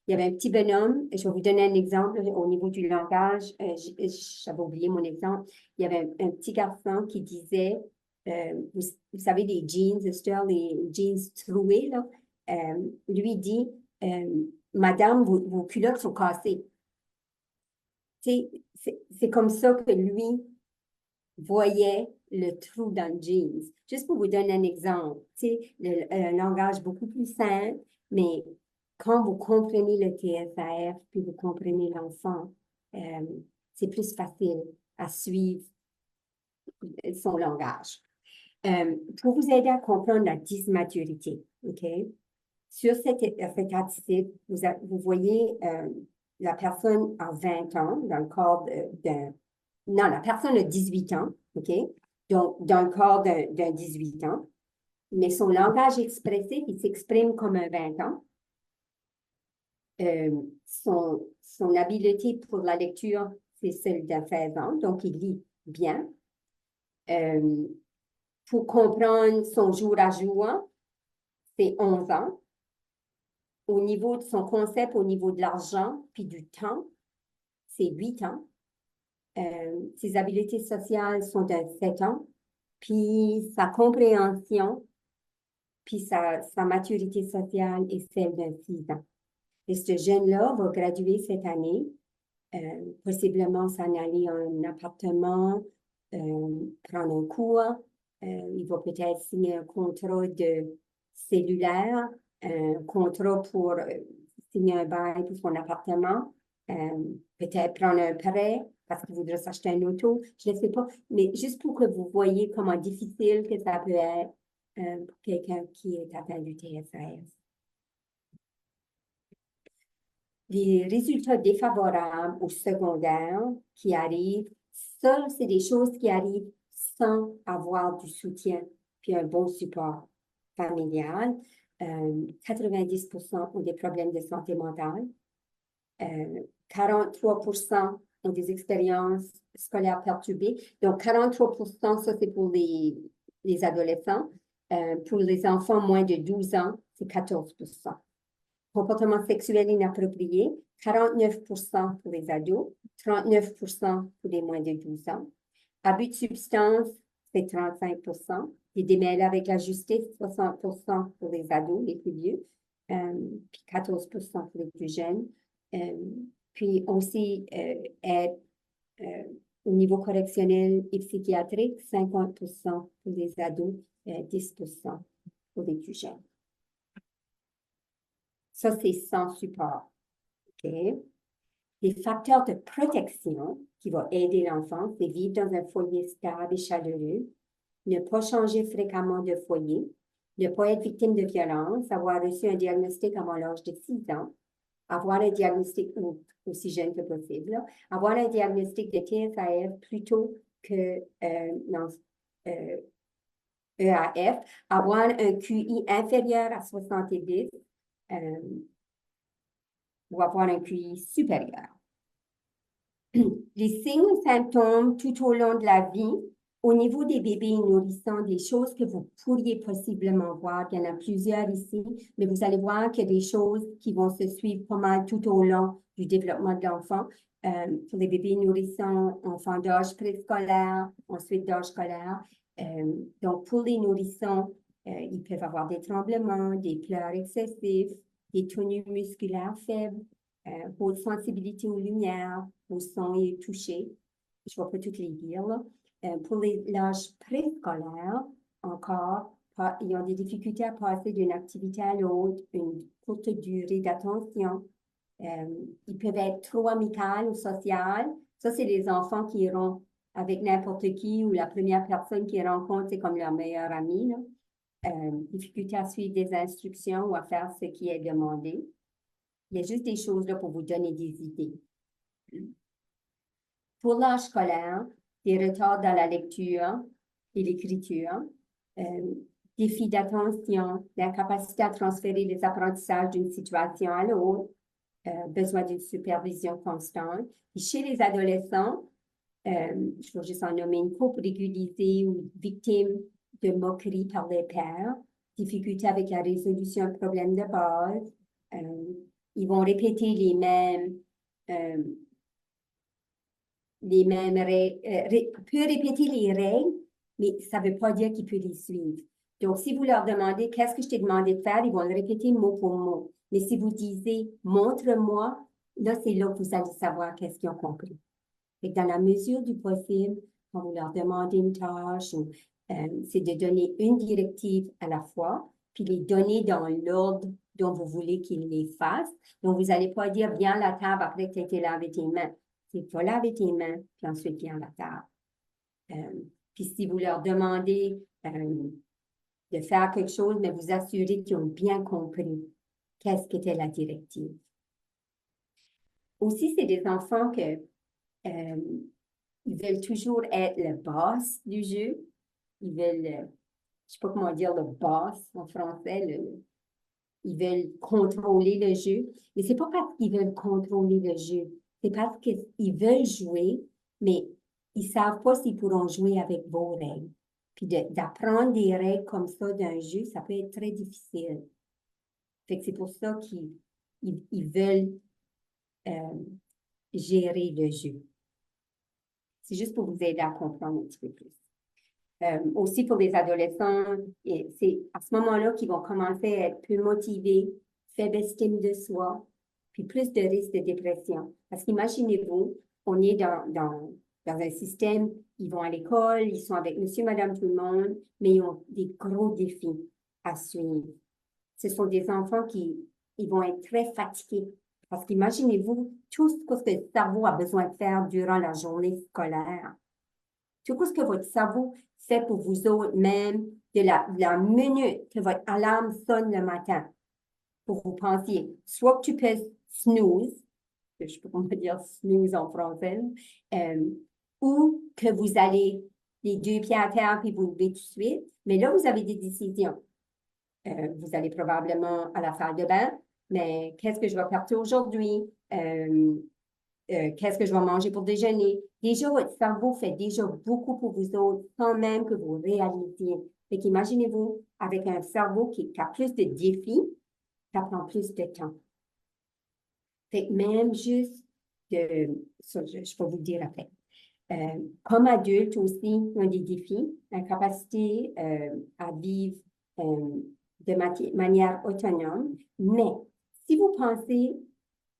Il y avait un petit bonhomme, je vais vous donner un exemple au niveau du langage, j'avais oublié mon exemple, il y avait un petit garçon qui disait, vous savez, les jeans, les jeans troués, là, lui dit, Madame, vos culottes sont cassées. C'est comme ça que lui voyait le trou dans le jeans. Juste pour vous donner un exemple, un langage beaucoup plus simple, mais quand vous comprenez le TSAF, puis vous comprenez l'enfant, c'est plus facile à suivre son langage. Pour vous aider à comprendre la dysmaturité, OK? Sur cet article, vous voyez la personne a 20 ans dans le corps non, la personne a 18 ans, OK? Donc, dans le corps d'un 18 ans, mais son langage expressif, il s'exprime comme un 20 ans. Son habileté pour la lecture, c'est celle d'un 16 ans, donc il lit bien. Pour comprendre son jour à jour, c'est 11 ans. Au niveau de son concept, au niveau de l'argent puis du temps, c'est 8 ans. Ses habiletés sociales sont de 7 ans. Puis sa compréhension, puis sa maturité sociale est celle d'un 6 ans. Et ce jeune-là va graduer cette année, possiblement s'en aller à un appartement, prendre un cours. Il va peut-être signer un contrat de cellulaire, un contrat pour signer un bail pour son appartement, peut-être prendre un prêt parce qu'il voudrait s'acheter un auto, je ne sais pas, mais juste pour que vous voyez comment difficile que ça peut être pour quelqu'un qui est atteint du TSAS. Les résultats défavorables au secondaire qui arrivent, ça, c'est des choses qui arrivent sans avoir du soutien puis un bon support familial. 90% ont des problèmes de santé mentale. 43% ont des expériences scolaires perturbées. Donc, 43%, ça, c'est pour les adolescents. Pour les enfants moins de 12 ans, c'est 14%. Comportement sexuel inapproprié, 49% pour les ados, 39% pour les moins de 12 ans. Abus de substances, c'est 35%. Les démêlés avec la justice, 60% pour les ados, les plus vieux, puis 14% pour les plus jeunes. Puis aussi, au niveau correctionnel et psychiatrique, 50% pour les ados, 10% pour les plus jeunes. Ça, c'est sans support. OK? Les facteurs de protection qui vont aider l'enfant, c'est vivre dans un foyer stable et chaleureux, ne pas changer fréquemment de foyer, ne pas être victime de violence, avoir reçu un diagnostic avant l'âge de 6 ans, avoir un diagnostic aussi jeune que possible, là, avoir un diagnostic de TSAF plutôt que EAF, avoir un QI inférieur à 70, ou avoir un QI supérieur. Les signes et symptômes tout au long de la vie, au niveau des bébés nourrissants, des choses que vous pourriez possiblement voir, il y en a plusieurs ici, mais vous allez voir qu'il y a des choses qui vont se suivre pas mal tout au long du développement de l'enfant. Pour les bébés nourrissants, enfants d'âge préscolaire, ensuite d'âge scolaire. Donc, pour les nourrissons, ils peuvent avoir des tremblements, des pleurs excessifs, des tenues musculaires faibles, haute sensibilité aux lumières, au son et au toucher. Je ne vais pas toutes les dire, là. Pour l'âge préscolaire, encore, ils ont des difficultés à passer d'une activité à l'autre, une courte durée d'attention. Ils peuvent être trop amicaux ou sociaux. Ça, c'est les enfants qui iront avec n'importe qui ou la première personne qu'ils rencontrent, c'est comme leur meilleur ami, là. difficulté à suivre des instructions ou à faire ce qui est demandé. Il y a juste des choses là pour vous donner des idées. Pour l'âge scolaire, des retards dans la lecture et l'écriture, défis d'attention, l'incapacité à transférer les apprentissages d'une situation à l'autre, besoin d'une supervision constante. Et chez les adolescents, je vais juste en nommer une couple, ridiculisés ou victimes de moqueries par les pairs, difficultés avec la résolution de problèmes de base, ils vont répéter les mêmes règles, peut répéter les règles, mais ça ne veut pas dire qu'il peut les suivre. Donc, si vous leur demandez « Qu'est-ce que je t'ai demandé de faire? » ils vont le répéter mot pour mot. Mais si vous disiez « Montre-moi », là, c'est là que vous allez savoir qu'est-ce qu'ils ont compris. Et dans la mesure du possible, quand vous leur demandez une tâche, c'est de donner une directive à la fois, puis les donner dans l'ordre dont vous voulez qu'ils les fassent. Donc, vous n'allez pas dire « Viens à la table après que tu aies été lavé tes mains ». C'est « Va laver tes mains, puis ensuite viens à la table ». Puis si vous leur demandez de faire quelque chose, mais vous assurez qu'ils ont bien compris qu'est-ce qu'était la directive. Aussi, c'est des enfants que ils veulent toujours être le boss du jeu. Ils veulent, je ne sais pas comment dire le boss en français, ils veulent contrôler le jeu. Mais ce n'est pas parce qu'ils veulent contrôler le jeu, c'est parce qu'ils veulent jouer, mais ils ne savent pas s'ils pourront jouer avec vos règles. Puis d'apprendre des règles comme ça d'un jeu, ça peut être très difficile. Fait que c'est pour ça qu'ils veulent gérer le jeu. C'est juste pour vous aider à comprendre un petit peu plus. Aussi pour les adolescents, c'est à ce moment-là qu'ils vont commencer à être plus motivés, faible estime de soi, puis plus de risques de dépression. Parce qu'imaginez-vous, on est dans un système, ils vont à l'école, ils sont avec monsieur, madame, tout le monde, mais ils ont des gros défis à suivre. Ce sont des enfants ils vont être très fatigués. Parce qu'imaginez-vous tout ce que le cerveau a besoin de faire durant la journée scolaire. Tout ce que votre cerveau fait pour vous autres, même de la minute que votre alarme sonne le matin, pour vous pensiez, soit que tu peux snooze, je ne sais pas comment dire snooze en français, ou que vous allez les deux pieds à terre puis vous levez tout de suite. Mais là, vous avez des décisions. Vous allez probablement à la salle de bain, mais qu'est-ce que je vais faire aujourd'hui? Qu'est-ce que je vais manger pour déjeuner? Déjà, votre cerveau fait déjà beaucoup pour vous autres sans même que vous réalisiez. Fait qu'imaginez-vous, avec un cerveau qui a plus de défis, ça prend plus de temps. Fait que même juste ça, je peux vous le dire après. Comme adulte aussi, il y a des défis, incapacité à vivre de manière autonome. Mais si vous pensez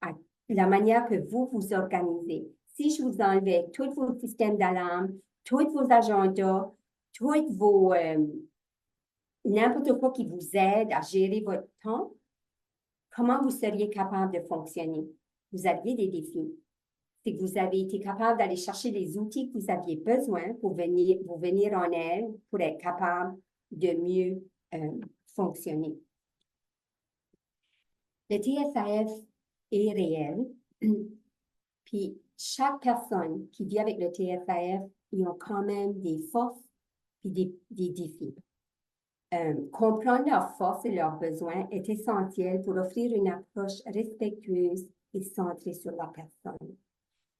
à la manière que vous vous organisez, si je vous enlevais tous vos systèmes d'alarme, tous vos agendas, tous vos n'importe quoi qui vous aide à gérer votre temps, comment vous seriez capable de fonctionner? Vous aviez des défis. C'est que vous avez été capable d'aller chercher les outils que vous aviez besoin pour venir en aide, pour être capable de mieux fonctionner. Le TSAF est réel, puis chaque personne qui vit avec le TSAF, ils ont quand même des forces et des défis. Comprendre leurs forces et leurs besoins est essentiel pour offrir une approche respectueuse et centrée sur la personne.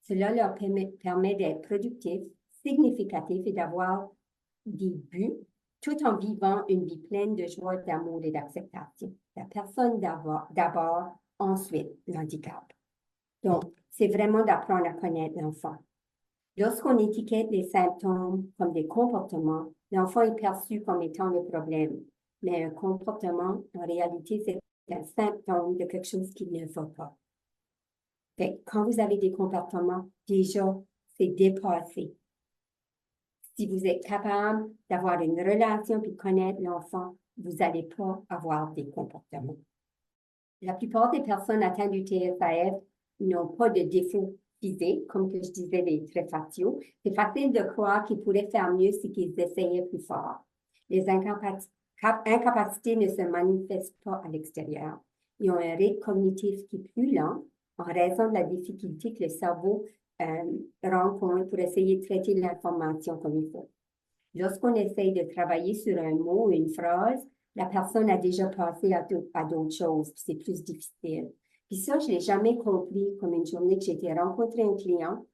Cela leur permet d'être productifs, significatifs et d'avoir des buts tout en vivant une vie pleine de joie, d'amour et d'acceptation. La personne d'abord, ensuite l'handicap. Donc, c'est vraiment d'apprendre à connaître l'enfant. Lorsqu'on étiquette les symptômes comme des comportements, l'enfant est perçu comme étant le problème. Mais un comportement, en réalité, c'est un symptôme de quelque chose qui ne va pas. Fait, quand vous avez des comportements, déjà, c'est dépassé. Si vous êtes capable d'avoir une relation puis connaître l'enfant, vous n'allez pas avoir des comportements. La plupart des personnes atteintes du TSAF n'ont pas de défauts physiques, comme que je disais, les traits faciaux. C'est facile de croire qu'ils pourraient faire mieux si qu'ils essayaient plus fort. Les incapacité ne se manifeste pas à l'extérieur. Ils ont un rythme cognitif qui est plus lent en raison de la difficulté que le cerveau rencontre pour essayer de traiter l'information comme il faut. Lorsqu'on essaye de travailler sur un mot ou une phrase, la personne a déjà passé à d'autres choses, puis c'est plus difficile. Puis ça, je ne l'ai jamais compris comme une journée que j'étais rencontré un client.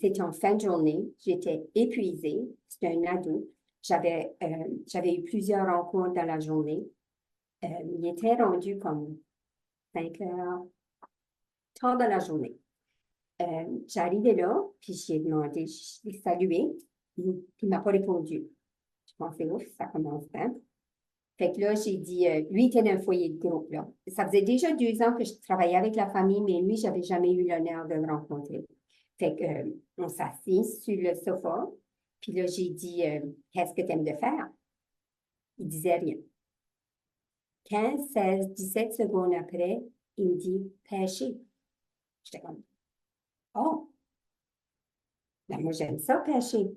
C'était en fin de journée, j'étais épuisée, c'était un ado. J'avais eu plusieurs rencontres dans la journée. Il était rendu comme 5 heures, tard dans la journée. J'arrivais là, puis j'ai demandé, je l'ai salué, puis il ne m'a pas répondu. Je pensais, ouf, ça commence bien. Fait que là, j'ai dit, lui était dans un foyer de groupe, là. Ça faisait déjà 2 ans que je travaillais avec la famille, mais lui, je n'avais jamais eu l'honneur de le rencontrer. Fait que, on s'assit sur le sofa, puis là, j'ai dit, qu'est-ce que tu aimes de faire? Il disait rien. 15, 16, 17 secondes après, il me dit, pêcher. J'étais comme, oh, ben moi, j'aime ça, pêcher.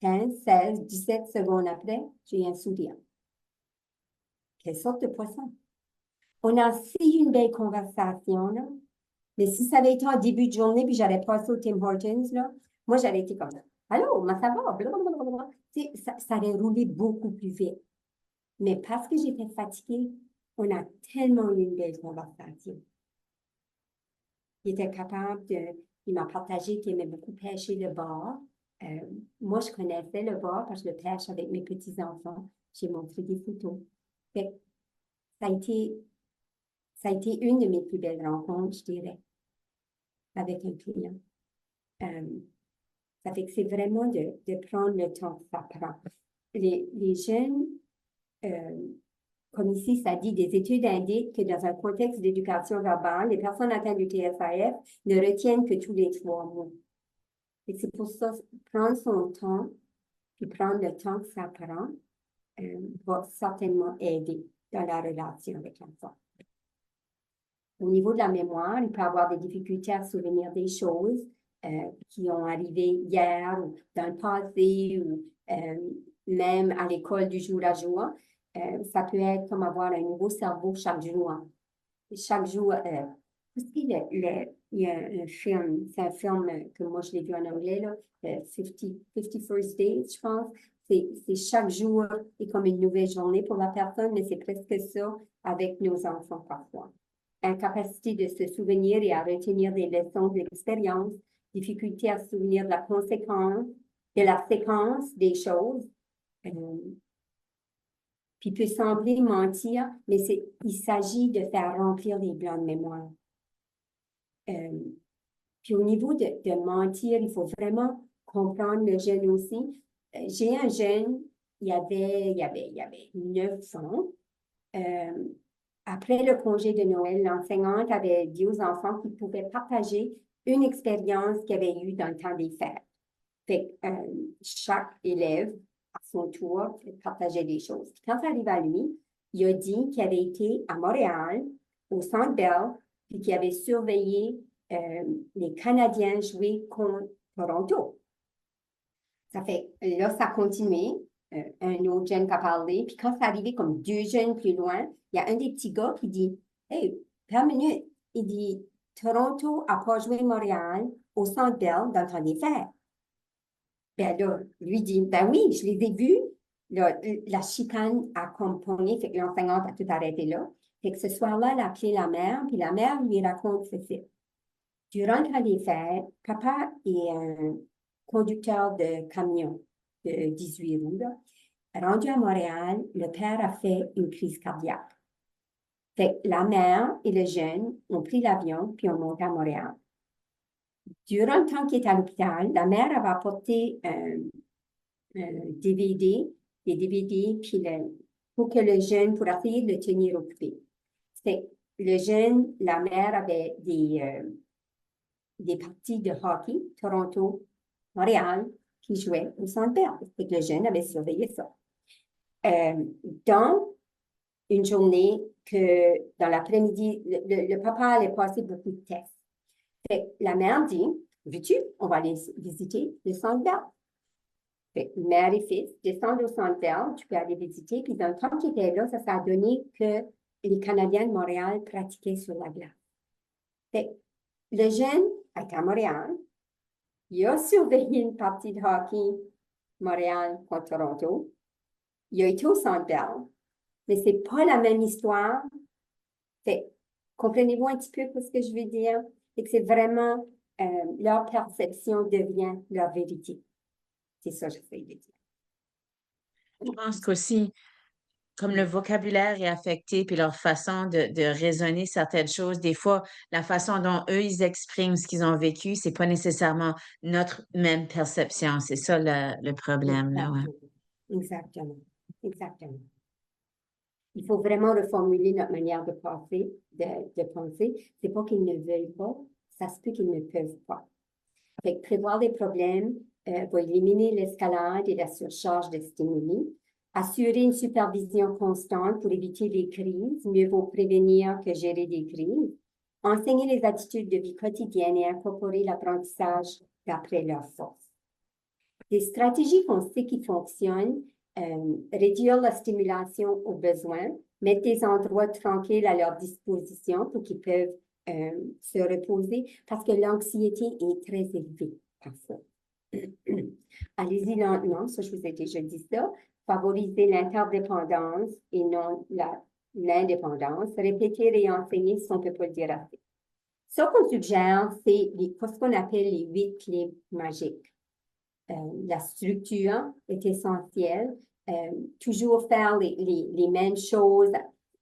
15, 16, 17 secondes après, j'ai un sourire. Quelle sorte de poisson? On a aussi eu une belle conversation, là. Mais si ça avait été en début de journée, puis j'allais passer au Tim Hortons, là, moi, j'aurais été comme ça. Allô, comment ça va? Blablabla. Tu sais, ça aurait roulé beaucoup plus vite. Mais parce que j'étais fatiguée, on a tellement eu une belle conversation. Il était capable de... Il m'a partagé qu'il aimait beaucoup pêcher le bar. Moi, je connaissais le bar parce que je le pêche avec mes petits-enfants. J'ai montré des photos. Fait que ça a été une de mes plus belles rencontres, je dirais, avec un client. Ça fait que c'est vraiment de prendre le temps que ça prend. Les jeunes, comme ici, ça dit, des études indiquent que dans un contexte d'éducation verbale, les personnes atteintes du TSAF ne retiennent que tous les 3 mots. Et c'est pour ça, prendre son temps, puis prendre le temps que ça prend, va certainement aider dans la relation avec l'enfant. Au niveau de la mémoire, il peut avoir des difficultés à se souvenir des choses qui ont arrivé hier ou dans le passé ou même à l'école du jour à jour. Ça peut être comme avoir un nouveau cerveau chaque jour. Chaque jour, il y a un film, c'est un film que moi je l'ai vu en anglais, là, 51st Days, je pense. C'est chaque jour est comme une nouvelle journée pour la personne, mais c'est presque ça avec nos enfants parfois. Incapacité de se souvenir et à retenir des leçons de l'expérience, difficulté à se souvenir de la conséquence, de la séquence des choses, puis peut sembler mentir, mais il s'agit de faire remplir les blancs de mémoire. Puis au niveau de mentir, il faut vraiment comprendre le jeune aussi. J'ai un jeune, il y avait 9 ans. Après le congé de Noël, l'enseignante avait dit aux enfants qu'ils pouvaient partager une expérience qu'ils avaient eue dans le temps des fêtes. Fait que chaque élève, à son tour, partageait des choses. Puis quand ça arrive à lui, il a dit qu'il avait été à Montréal, au Centre Bell, puis qu'il avait surveillé les Canadiens jouer contre Toronto. Ça fait, là, ça a continué. Un autre jeune qui a parlé. Puis quand c'est arrivé comme 2 jeunes plus loin, il y a un des petits gars qui dit, « Hey, per minute, il dit, Toronto n'a pas joué Montréal au Centre Bell dans le temps des fêtes. » Ben là, lui dit, « Ben oui, je les ai vus. » La chicane a accompagné, fait que l'enseignante a tout arrêté là. Fait que ce soir-là, elle a appelé la mère, puis la mère lui raconte ceci. Durant le temps des fêtes, papa est un conducteur de camion de 18 roues. Rendu à Montréal, le père a fait une crise cardiaque. Fait que la mère et le jeune ont pris l'avion puis ont monté à Montréal. Durant le temps qu'il était à l'hôpital, la mère avait apporté des DVD, puis pour que le jeune, pour essayer de le tenir occupé. Fait que le jeune, la mère avait des parties de hockey, Toronto, Montréal, qui jouaient au Centre Bell. Fait que le jeune avait surveillé ça. Dans une journée que, dans l'après-midi, le papa allait passer beaucoup de tests. Fait que la mère dit, veux-tu, on va aller visiter le Centre Bell. Fait que mère et fils descendent au Centre Bell, tu peux aller visiter. Puis dans le temps qu'ils étaient là, ça a donné que les Canadiens de Montréal pratiquaient sur la glace. Fait que le jeune est à Montréal. Il a surveillé une partie de hockey Montréal contre Toronto. Il a été au Centre Bell, mais ce n'est pas la même histoire. Fait, comprenez-vous un petit peu ce que je veux dire? C'est que c'est vraiment leur perception devient leur vérité. C'est ça que j'essaie de dire. Je pense qu'aussi, comme le vocabulaire est affecté, puis leur façon de raisonner certaines choses, des fois, la façon dont eux, ils expriment ce qu'ils ont vécu, c'est pas nécessairement notre même perception. C'est ça le problème, là, ouais. Exactement. Exactement. Il faut vraiment reformuler notre manière de penser, de penser. C'est pas qu'ils ne veulent pas, ça se peut qu'ils ne peuvent pas. Fait que prévoir des problèmes va éliminer l'escalade et la surcharge de stimuli. Assurer une supervision constante pour éviter les crises. Mieux vaut prévenir que gérer des crises. Enseigner les attitudes de vie quotidienne et incorporer l'apprentissage d'après leur force. Des stratégies qu'on sait qui fonctionnent, réduire la stimulation aux besoins, mettre des endroits tranquilles à leur disposition pour qu'ils peuvent se reposer parce que l'anxiété est très élevée parfois. Allez-y lentement, ça je vous ai déjà dit ça. Favoriser l'interdépendance et non l'indépendance. Répéter et enseigner si on ne peut pas le dire assez. Ce qu'on suggère, c'est ce qu'on appelle les 8 clés magiques. La structure est essentielle. Toujours faire les mêmes choses,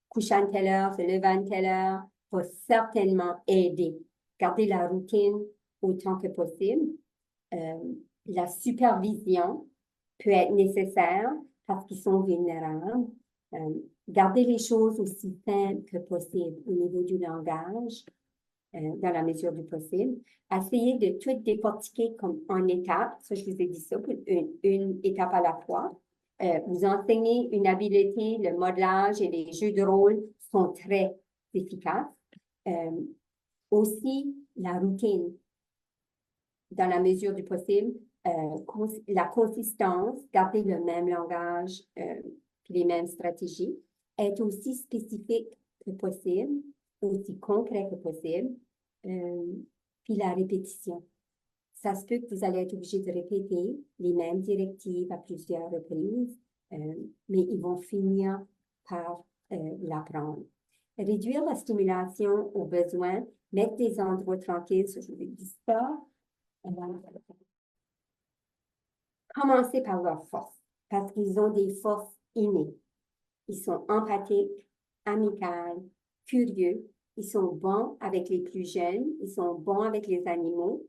coucher à telle heure, se lever à telle heure, va certainement aider. Garder la routine autant que possible. La supervision peut être nécessaire parce qu'ils sont vulnérables. Garder les choses aussi simples que possible au niveau du langage, dans la mesure du possible. Essayer de tout décortiquer comme en étapes. Ça, je vous ai dit ça, une étape à la fois. Vous enseignez une habileté, le modelage et les jeux de rôle sont très efficaces. Aussi, la routine, dans la mesure du possible, la consistance, garder le même langage, les mêmes stratégies, être aussi spécifique que possible, aussi concret que possible, puis la répétition. Ça se peut que vous allez être obligé de répéter les mêmes directives à plusieurs reprises, mais ils vont finir par l'apprendre. Réduire la stimulation aux besoins, mettre des endroits tranquilles, ça je vous ai dit ça. Commencer par leurs forces, parce qu'ils ont des forces innées. Ils sont empathiques, amicales, curieux, ils sont bons avec les plus jeunes, ils sont bons avec les animaux,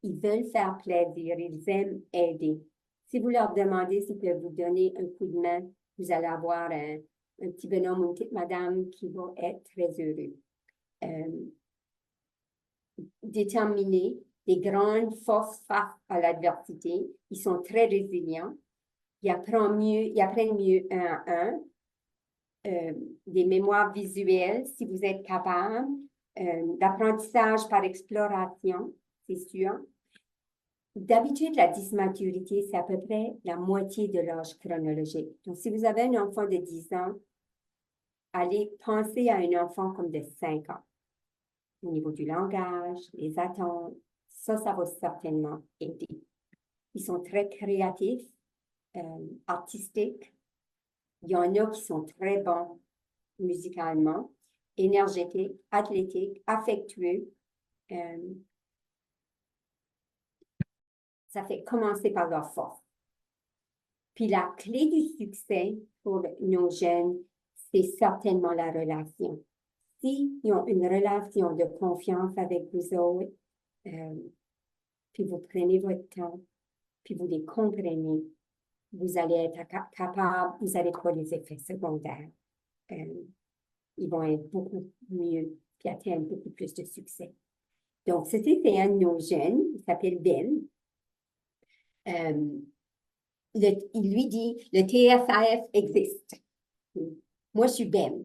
ils veulent faire plaisir, ils aiment aider. Si vous leur demandez s'ils peuvent vous donner un coup de main, vous allez avoir un petit bonhomme ou une petite madame qui va être très heureux. Déterminés, des grandes forces face à l'adversité, ils sont très résilients, ils apprennent mieux un à un. Des mémoires visuelles, si vous êtes capable, d'apprentissage par exploration, c'est sûr. D'habitude, la dysmaturité, c'est à peu près la moitié de l'âge chronologique. Donc, si vous avez un enfant de 10 ans, allez penser à un enfant comme de 5 ans. Au niveau du langage, les attentes, ça va certainement aider. Ils sont très créatifs, artistiques. Il y en a qui sont très bons musicalement, énergétiques, athlétiques, affectueux. Ça fait commencer par leur force. Puis la clé du succès pour nos jeunes, c'est certainement la relation. S'ils ont une relation de confiance avec vous autres, puis vous prenez votre temps, puis vous les comprenez, vous allez être capable, vous n'allez pas les effets secondaires. Ils vont être beaucoup mieux, puis atteindre beaucoup plus de succès. Donc, c'était un de nos jeunes, il s'appelle Ben. Il lui dit, le TSAF existe. Moi, je suis Ben.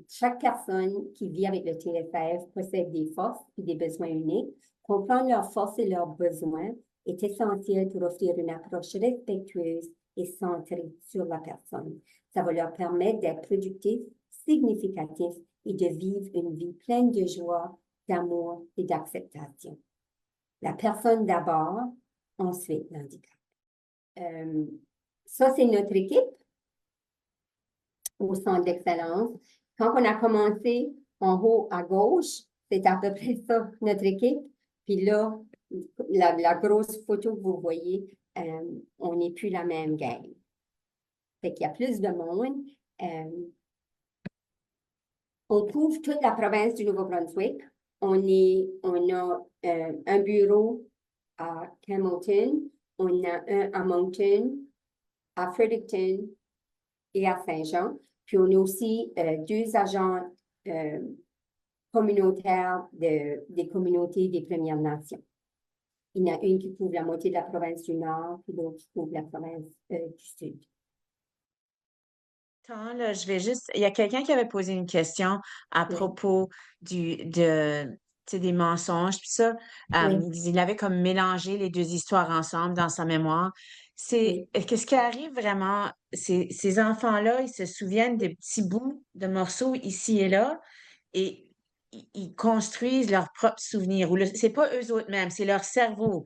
Chaque personne qui vit avec le TSAF possède des forces et des besoins uniques. Comprendre leurs forces et leurs besoins est essentiel pour offrir une approche respectueuse et centrée sur la personne. Ça va leur permettre d'être productifs, significatifs et de vivre une vie pleine de joie, d'amour et d'acceptation. La personne d'abord, ensuite l'handicap. Ça, c'est notre équipe au centre d'excellence. Quand on a commencé en haut à gauche, c'est à peu près ça, notre équipe. Puis là, la grosse photo que vous voyez, on n'est plus la même gang. Fait qu'il y a plus de monde. On couvre toute la province du Nouveau-Brunswick. On a un bureau à Hamilton, on a un à Moncton, à Fredericton et à Saint-Jean. Puis on a aussi 2 agents communautaires des communautés des Premières Nations. Il y en a une qui couvre la moitié de la province du Nord, puis l'autre qui couvre la province du Sud. Attends, là, je vais juste. Il y a quelqu'un qui avait posé une question à Oui. propos tu sais, des mensonges, puis ça. Oui. Il avait comme mélangé les 2 histoires ensemble dans sa mémoire. Oui. Qu'est-ce qui arrive vraiment? Ces enfants-là, ils se souviennent des petits bouts de morceaux ici et là, et ils construisent leurs propres souvenirs. C'est pas eux autres mêmes, c'est leur cerveau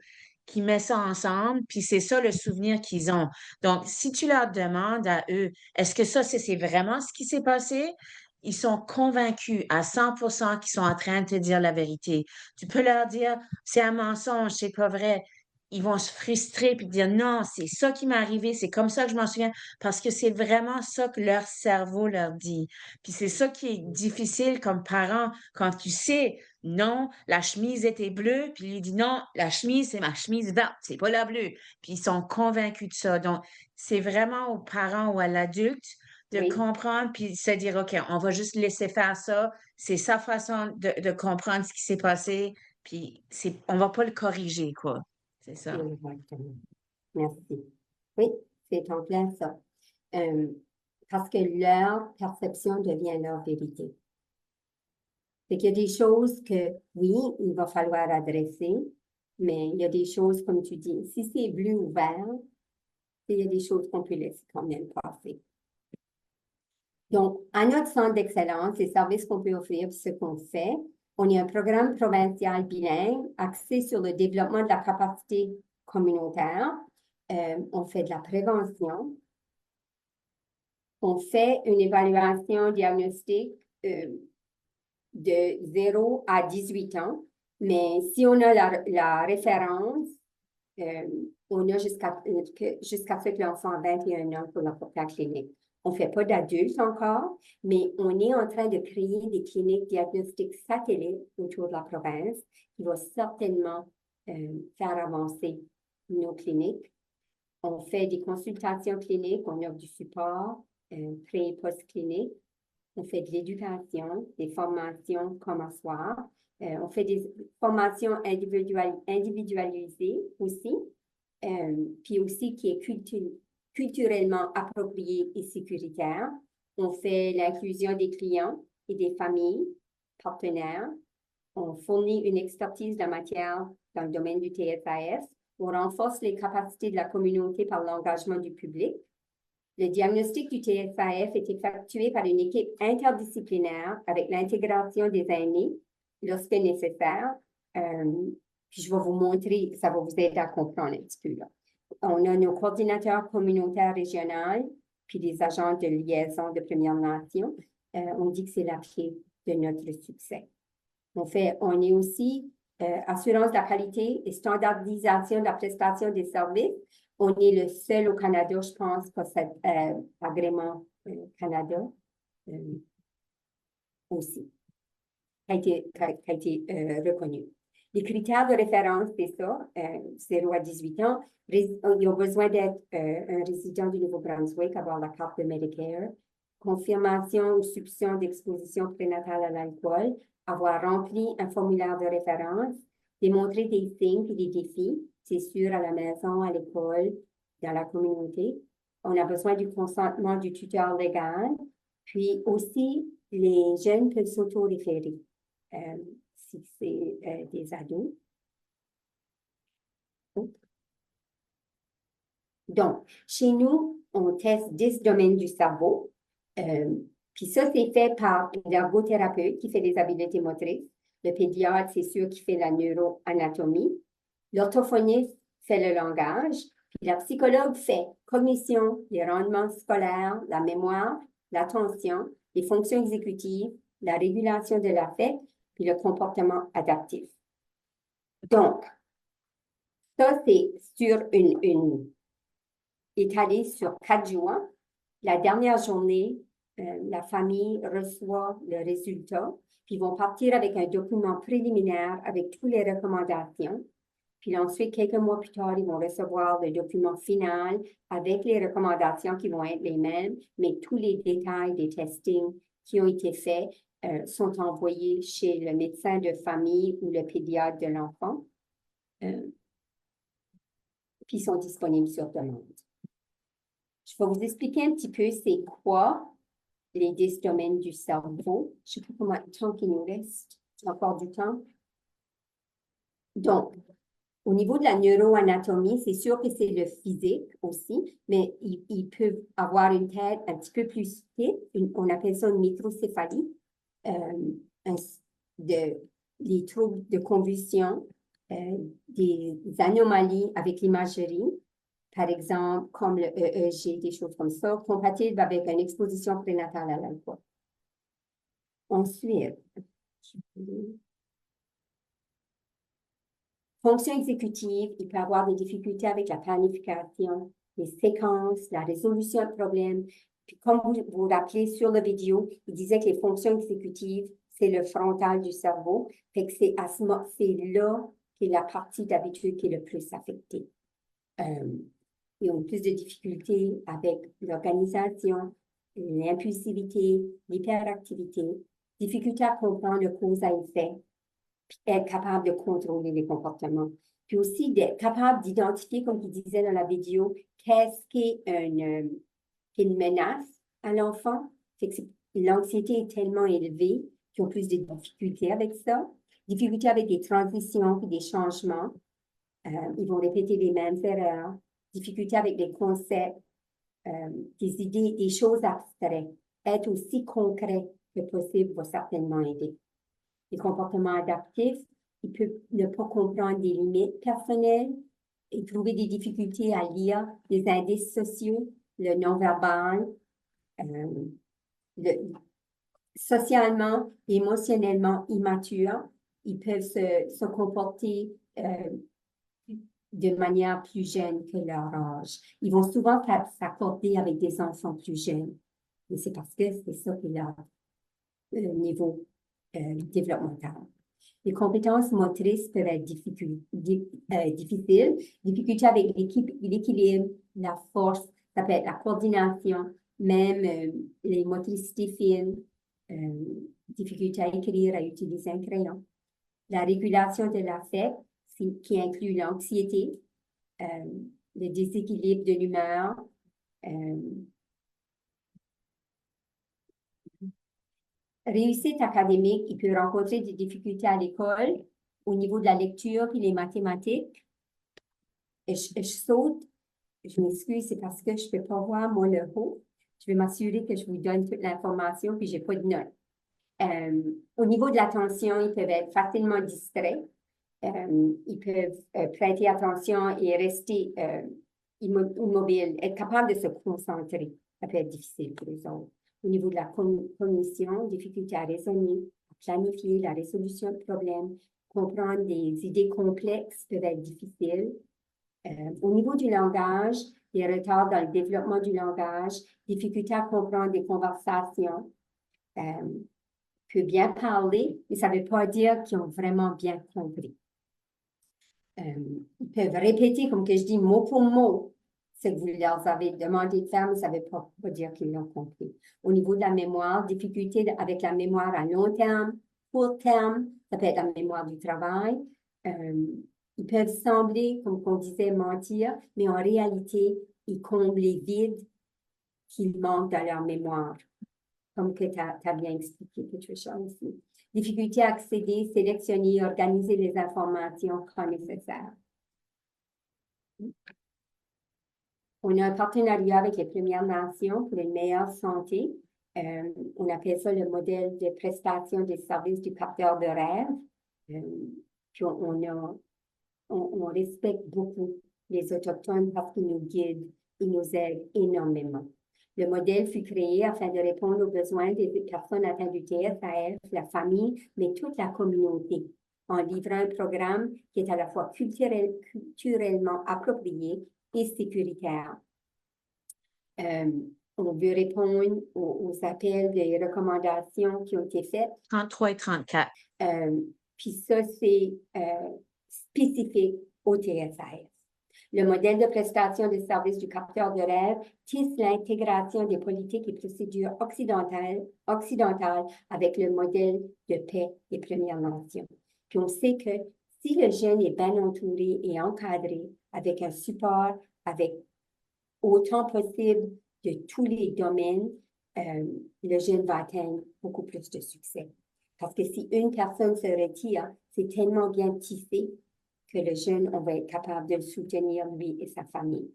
qui met ça ensemble, puis c'est ça le souvenir qu'ils ont. Donc, si tu leur demandes à eux, est-ce que ça, c'est vraiment ce qui s'est passé? Ils sont convaincus à 100% qu'ils sont en train de te dire la vérité. Tu peux leur dire, c'est un mensonge, c'est pas vrai. Ils vont se frustrer puis dire, non, c'est ça qui m'est arrivé, c'est comme ça que je m'en souviens, parce que c'est vraiment ça que leur cerveau leur dit. Puis c'est ça qui est difficile comme parent quand tu sais, non, la chemise était bleue, puis il dit non, la chemise, c'est ma chemise verte, c'est pas la bleue. Puis ils sont convaincus de ça. Donc, c'est vraiment aux parents ou à l'adulte de Oui. comprendre puis se dire, OK, on va juste laisser faire ça. C'est sa façon de comprendre ce qui s'est passé, puis on va pas le corriger, quoi. C'est ça. Exactement. Merci. Oui, c'est en plein ça. Parce que leur perception devient leur vérité. Fait qu'il y a des choses que, oui, il va falloir adresser, mais il y a des choses, comme tu dis, si c'est bleu ou vert, il y a des choses qu'on peut laisser quand même passer. Donc, à notre centre d'excellence, les services qu'on peut offrir, ce qu'on fait, on est un programme provincial bilingue axé sur le développement de la capacité communautaire. On fait de la prévention. On fait une évaluation diagnostique de 0 à 18 ans. Mais si on a la référence, on a jusqu'à ce que l'enfant a 21 ans pour la clinique. On ne fait pas d'adultes encore, mais on est en train de créer des cliniques diagnostiques satellites autour de la province qui vont certainement faire avancer nos cliniques. On fait des consultations cliniques, on offre du support pré- et post-clinique. On fait de l'éducation, des formations comme à soir. On fait des formations individualisées aussi, puis aussi qui est culturellement approprié et sécuritaire. On fait l'inclusion des clients et des familles partenaires. On fournit une expertise de la matière dans le domaine du TSAF. On renforce les capacités de la communauté par l'engagement du public. Le diagnostic du TSAF est effectué par une équipe interdisciplinaire avec l'intégration des aînés lorsque nécessaire. Puis je vais vous montrer, ça va vous aider à comprendre un petit peu là. On a nos coordinateurs communautaires régionaux, puis des agents de liaison de Premières Nations. On dit que c'est la clé de notre succès. On est aussi assurance de la qualité et standardisation de la prestation des services. On est le seul au Canada, je pense, pour cet agrément Canada aussi, qui a été reconnu. Les critères de référence, c'est ça, 0 à 18 ans. Ils ont besoin d'être un résident du Nouveau-Brunswick, avoir la carte de Medicare, confirmation ou soupçon d'exposition prénatale à l'alcool, avoir rempli un formulaire de référence, démontrer des signes et des défis, c'est sûr, à la maison, à l'école, dans la communauté. On a besoin du consentement du tuteur légal, puis aussi, les jeunes peuvent s'auto-référer si c'est des ados. Donc, chez nous, on teste 10 domaines du cerveau. Puis ça, c'est fait par l'ergothérapeute qui fait des habiletés motrices. Le pédiatre, c'est sûr, qui fait la neuroanatomie. L'orthophoniste fait le langage. Puis la psychologue fait cognition, les rendements scolaires, la mémoire, l'attention, les fonctions exécutives, la régulation de l'affect, puis le comportement adaptif. Donc, ça, c'est sur étalé sur 4 jours. La dernière journée, la famille reçoit le résultat, puis ils vont partir avec un document préliminaire avec toutes les recommandations. Puis ensuite, quelques mois plus tard, ils vont recevoir le document final avec les recommandations qui vont être les mêmes, mais tous les détails des testings qui ont été faits sont envoyés chez le médecin de famille ou le pédiatre de l'enfant. Puis sont disponibles sur demande. Je vais vous expliquer un petit peu c'est quoi les 10 domaines du cerveau. Je ne sais pas combien de temps il nous reste. Encore du temps. Donc, au niveau de la neuroanatomie, c'est sûr que c'est le physique aussi, mais ils peuvent avoir une tête un petit peu plus petite. On appelle ça une microcéphalie. Les troubles de convulsion, des anomalies avec l'imagerie, par exemple, comme le EEG, des choses comme ça, compatibles avec une exposition prénatale à l'alcool. Ensuite, fonction exécutive, il peut avoir des difficultés avec la planification, les séquences, la résolution de problèmes. Puis comme vous vous rappelez sur la vidéo, il disait que les fonctions exécutives, c'est le frontal du cerveau. Fait que c'est là qui est la partie d'habitude qui est le plus affectée. Ils ont plus de difficultés avec l'organisation, l'impulsivité, l'hyperactivité, difficulté à comprendre le cause à effet, puis être capable de contrôler les comportements. Puis aussi d'être capable d'identifier, comme il disait dans la vidéo, qu'est-ce qui est une menace à l'enfant. L'anxiété est tellement élevée qu'ils ont plus de difficultés avec ça. Difficultés avec des transitions et des changements. Ils vont répéter les mêmes erreurs. Difficultés avec des concepts, des idées, des choses abstraites. Être aussi concret que possible va certainement aider. Les comportements adaptifs, ils peuvent ne pas comprendre des limites personnelles et trouver des difficultés à lire les indices sociaux, le non-verbal, socialement, émotionnellement immatures. Ils peuvent se comporter de manière plus jeune que leur âge. Ils vont souvent s'accorder avec des enfants plus jeunes. Et c'est parce que c'est ça qui est leur niveau développemental. Les compétences motrices peuvent être difficiles. Difficultés avec l'équilibre, la force, ça peut être la coordination, même les motricités fines, difficulté à écrire, à utiliser un crayon. La régulation de l'affect, qui inclut l'anxiété, le déséquilibre de l'humeur, réussite académique, il peut rencontrer des difficultés à l'école au niveau de la lecture et les mathématiques. Et je saute, je m'excuse, c'est parce que je ne peux pas voir mon logo. Je vais m'assurer que je vous donne toute l'information, puis je n'ai pas de notes. Au niveau de l'attention, ils peuvent être facilement distraits. Ils peuvent prêter attention et rester immobiles, être capables de se concentrer. Ça peut être difficile pour les autres. Au niveau de la cognition, difficulté à raisonner, à planifier la résolution de problèmes, comprendre des idées complexes peuvent être difficiles. Au niveau du langage, des retards dans le développement du langage, difficulté à comprendre des conversations, peut bien parler, mais ça ne veut pas dire qu'ils ont vraiment bien compris. Ils peuvent répéter, comme que je dis, mot pour mot, ce que vous leur avez demandé de faire, mais ça ne veut pas dire qu'ils l'ont compris. Au niveau de la mémoire, difficulté avec la mémoire à long terme, court terme, ça peut être la mémoire du travail. Ils peuvent sembler, comme on disait, mentir, mais en réalité, ils comblent les vides qu'ils manquent dans leur mémoire, comme que tu as bien expliqué, Patricia, aussi. Difficulté à accéder, sélectionner, organiser les informations quand nécessaire. On a un partenariat avec les Premières Nations pour une meilleure santé. On appelle ça le modèle de prestation des services du capteur de rêve. Puis on respecte beaucoup les Autochtones parce qu'ils nous guident, ils nous aident énormément. Le modèle fut créé afin de répondre aux besoins des personnes atteintes du TSAF, la famille, mais toute la communauté, en livrant un programme qui est à la fois culturellement approprié et sécuritaire. On veut répondre aux appels des recommandations qui ont été faites. 33 et 34. Puis ça, c'est spécifique au TSAF. Le modèle de prestation des services du capteur de rêve tisse l'intégration des politiques et procédures occidentales avec le modèle de paix des Premières Nations. Puis on sait que si le jeune est bien entouré et encadré avec un support, avec autant possible de tous les domaines, le jeune va atteindre beaucoup plus de succès. Parce que si une personne se retire, c'est tellement bien tissé que le jeune, on va être capable de le soutenir, lui et sa famille.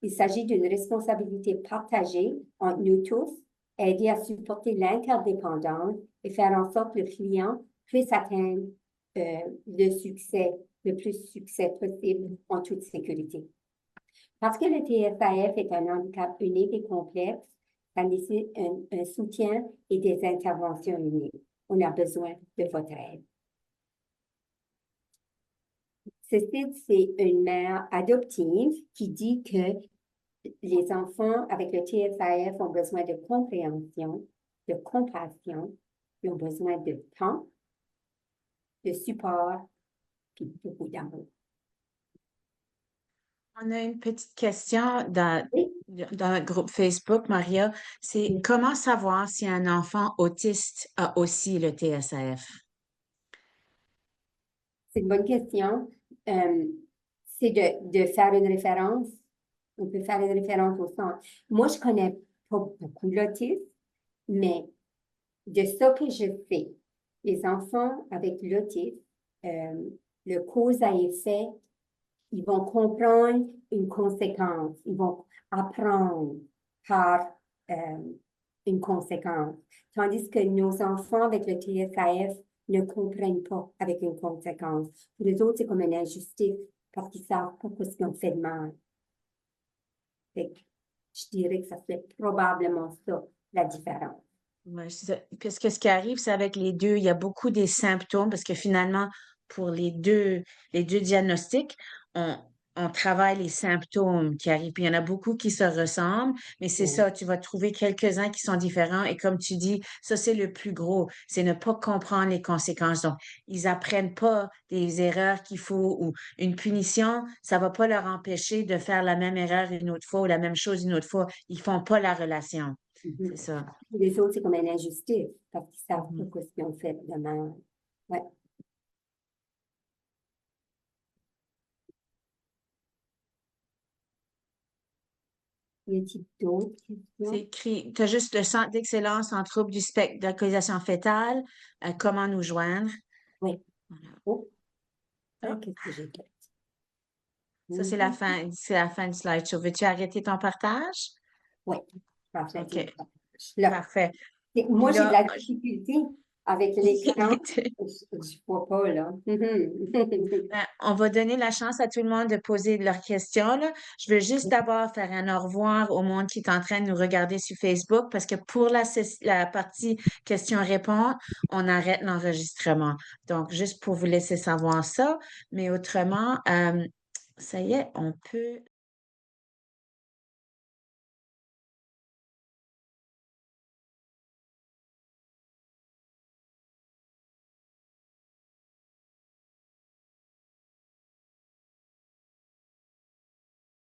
Il s'agit d'une responsabilité partagée entre nous tous, aider à supporter l'interdépendance et faire en sorte que le client puisse atteindre le succès, le plus succès possible en toute sécurité. Parce que le TSAF est un handicap unique et complexe, ça nécessite un soutien et des interventions uniques. On a besoin de votre aide. Cécile, c'est une mère adoptive qui dit que les enfants avec le TSAF ont besoin de compréhension, de compassion, ils ont besoin de temps, de support, puis beaucoup d'amour. On a une petite question dans le groupe Facebook, Maria. C'est comment savoir si un enfant autiste a aussi le TSAF? C'est une bonne question. C'est de faire une référence. On peut faire une référence au centre. Moi, je connais pas beaucoup l'autisme, mais de ce que je sais, les enfants avec l'autisme, le cause à effet, ils vont comprendre une conséquence. Ils vont apprendre par une conséquence. Tandis que nos enfants avec le TSAF ne comprennent pas avec une conséquence. Pour les autres, c'est comme une injustice parce qu'ils ne savent pas ce qu'ils ont fait de mal. Fait que je dirais que ça serait probablement ça, la différence. Ouais, parce que ce qui arrive, c'est avec les deux, il y a beaucoup des symptômes parce que finalement, pour les deux diagnostics, on travaille les symptômes qui arrivent. Puis il y en a beaucoup qui se ressemblent, mais c'est ça, tu vas trouver quelques-uns qui sont différents. Et comme tu dis, ça, c'est le plus gros, c'est ne pas comprendre les conséquences. Donc, ils n'apprennent pas des erreurs qu'il faut ou une punition, ça ne va pas leur empêcher de faire la même erreur une autre fois ou la même chose une autre fois. Ils ne font pas la relation. C'est ça. Les autres, c'est comme une injustice parce qu'ils savent pas ce qu'ils ont fait de mal. Ouais. Y a-t-il d'autres questions? C'est écrit, tu as juste le Centre d'excellence en troubles du spectre d'alcoolisation fétale. Comment nous joindre? Oui. Voilà. Oh. Ah, qu'est-ce que j'ai fait? Ça, c'est la fin du slideshow. Veux-tu arrêter ton partage? Oui. Parfait. OK. Là. Parfait. Moi, Puis j'ai de là, la difficulté avec l'écran. Je vois pas, là. On va donner la chance à tout le monde de poser leurs questions, là. Je veux juste d'abord faire un au revoir au monde qui est en train de nous regarder sur Facebook parce que pour la partie questions-réponses, on arrête l'enregistrement. Donc, juste pour vous laisser savoir ça. Mais autrement, ça y est, on peut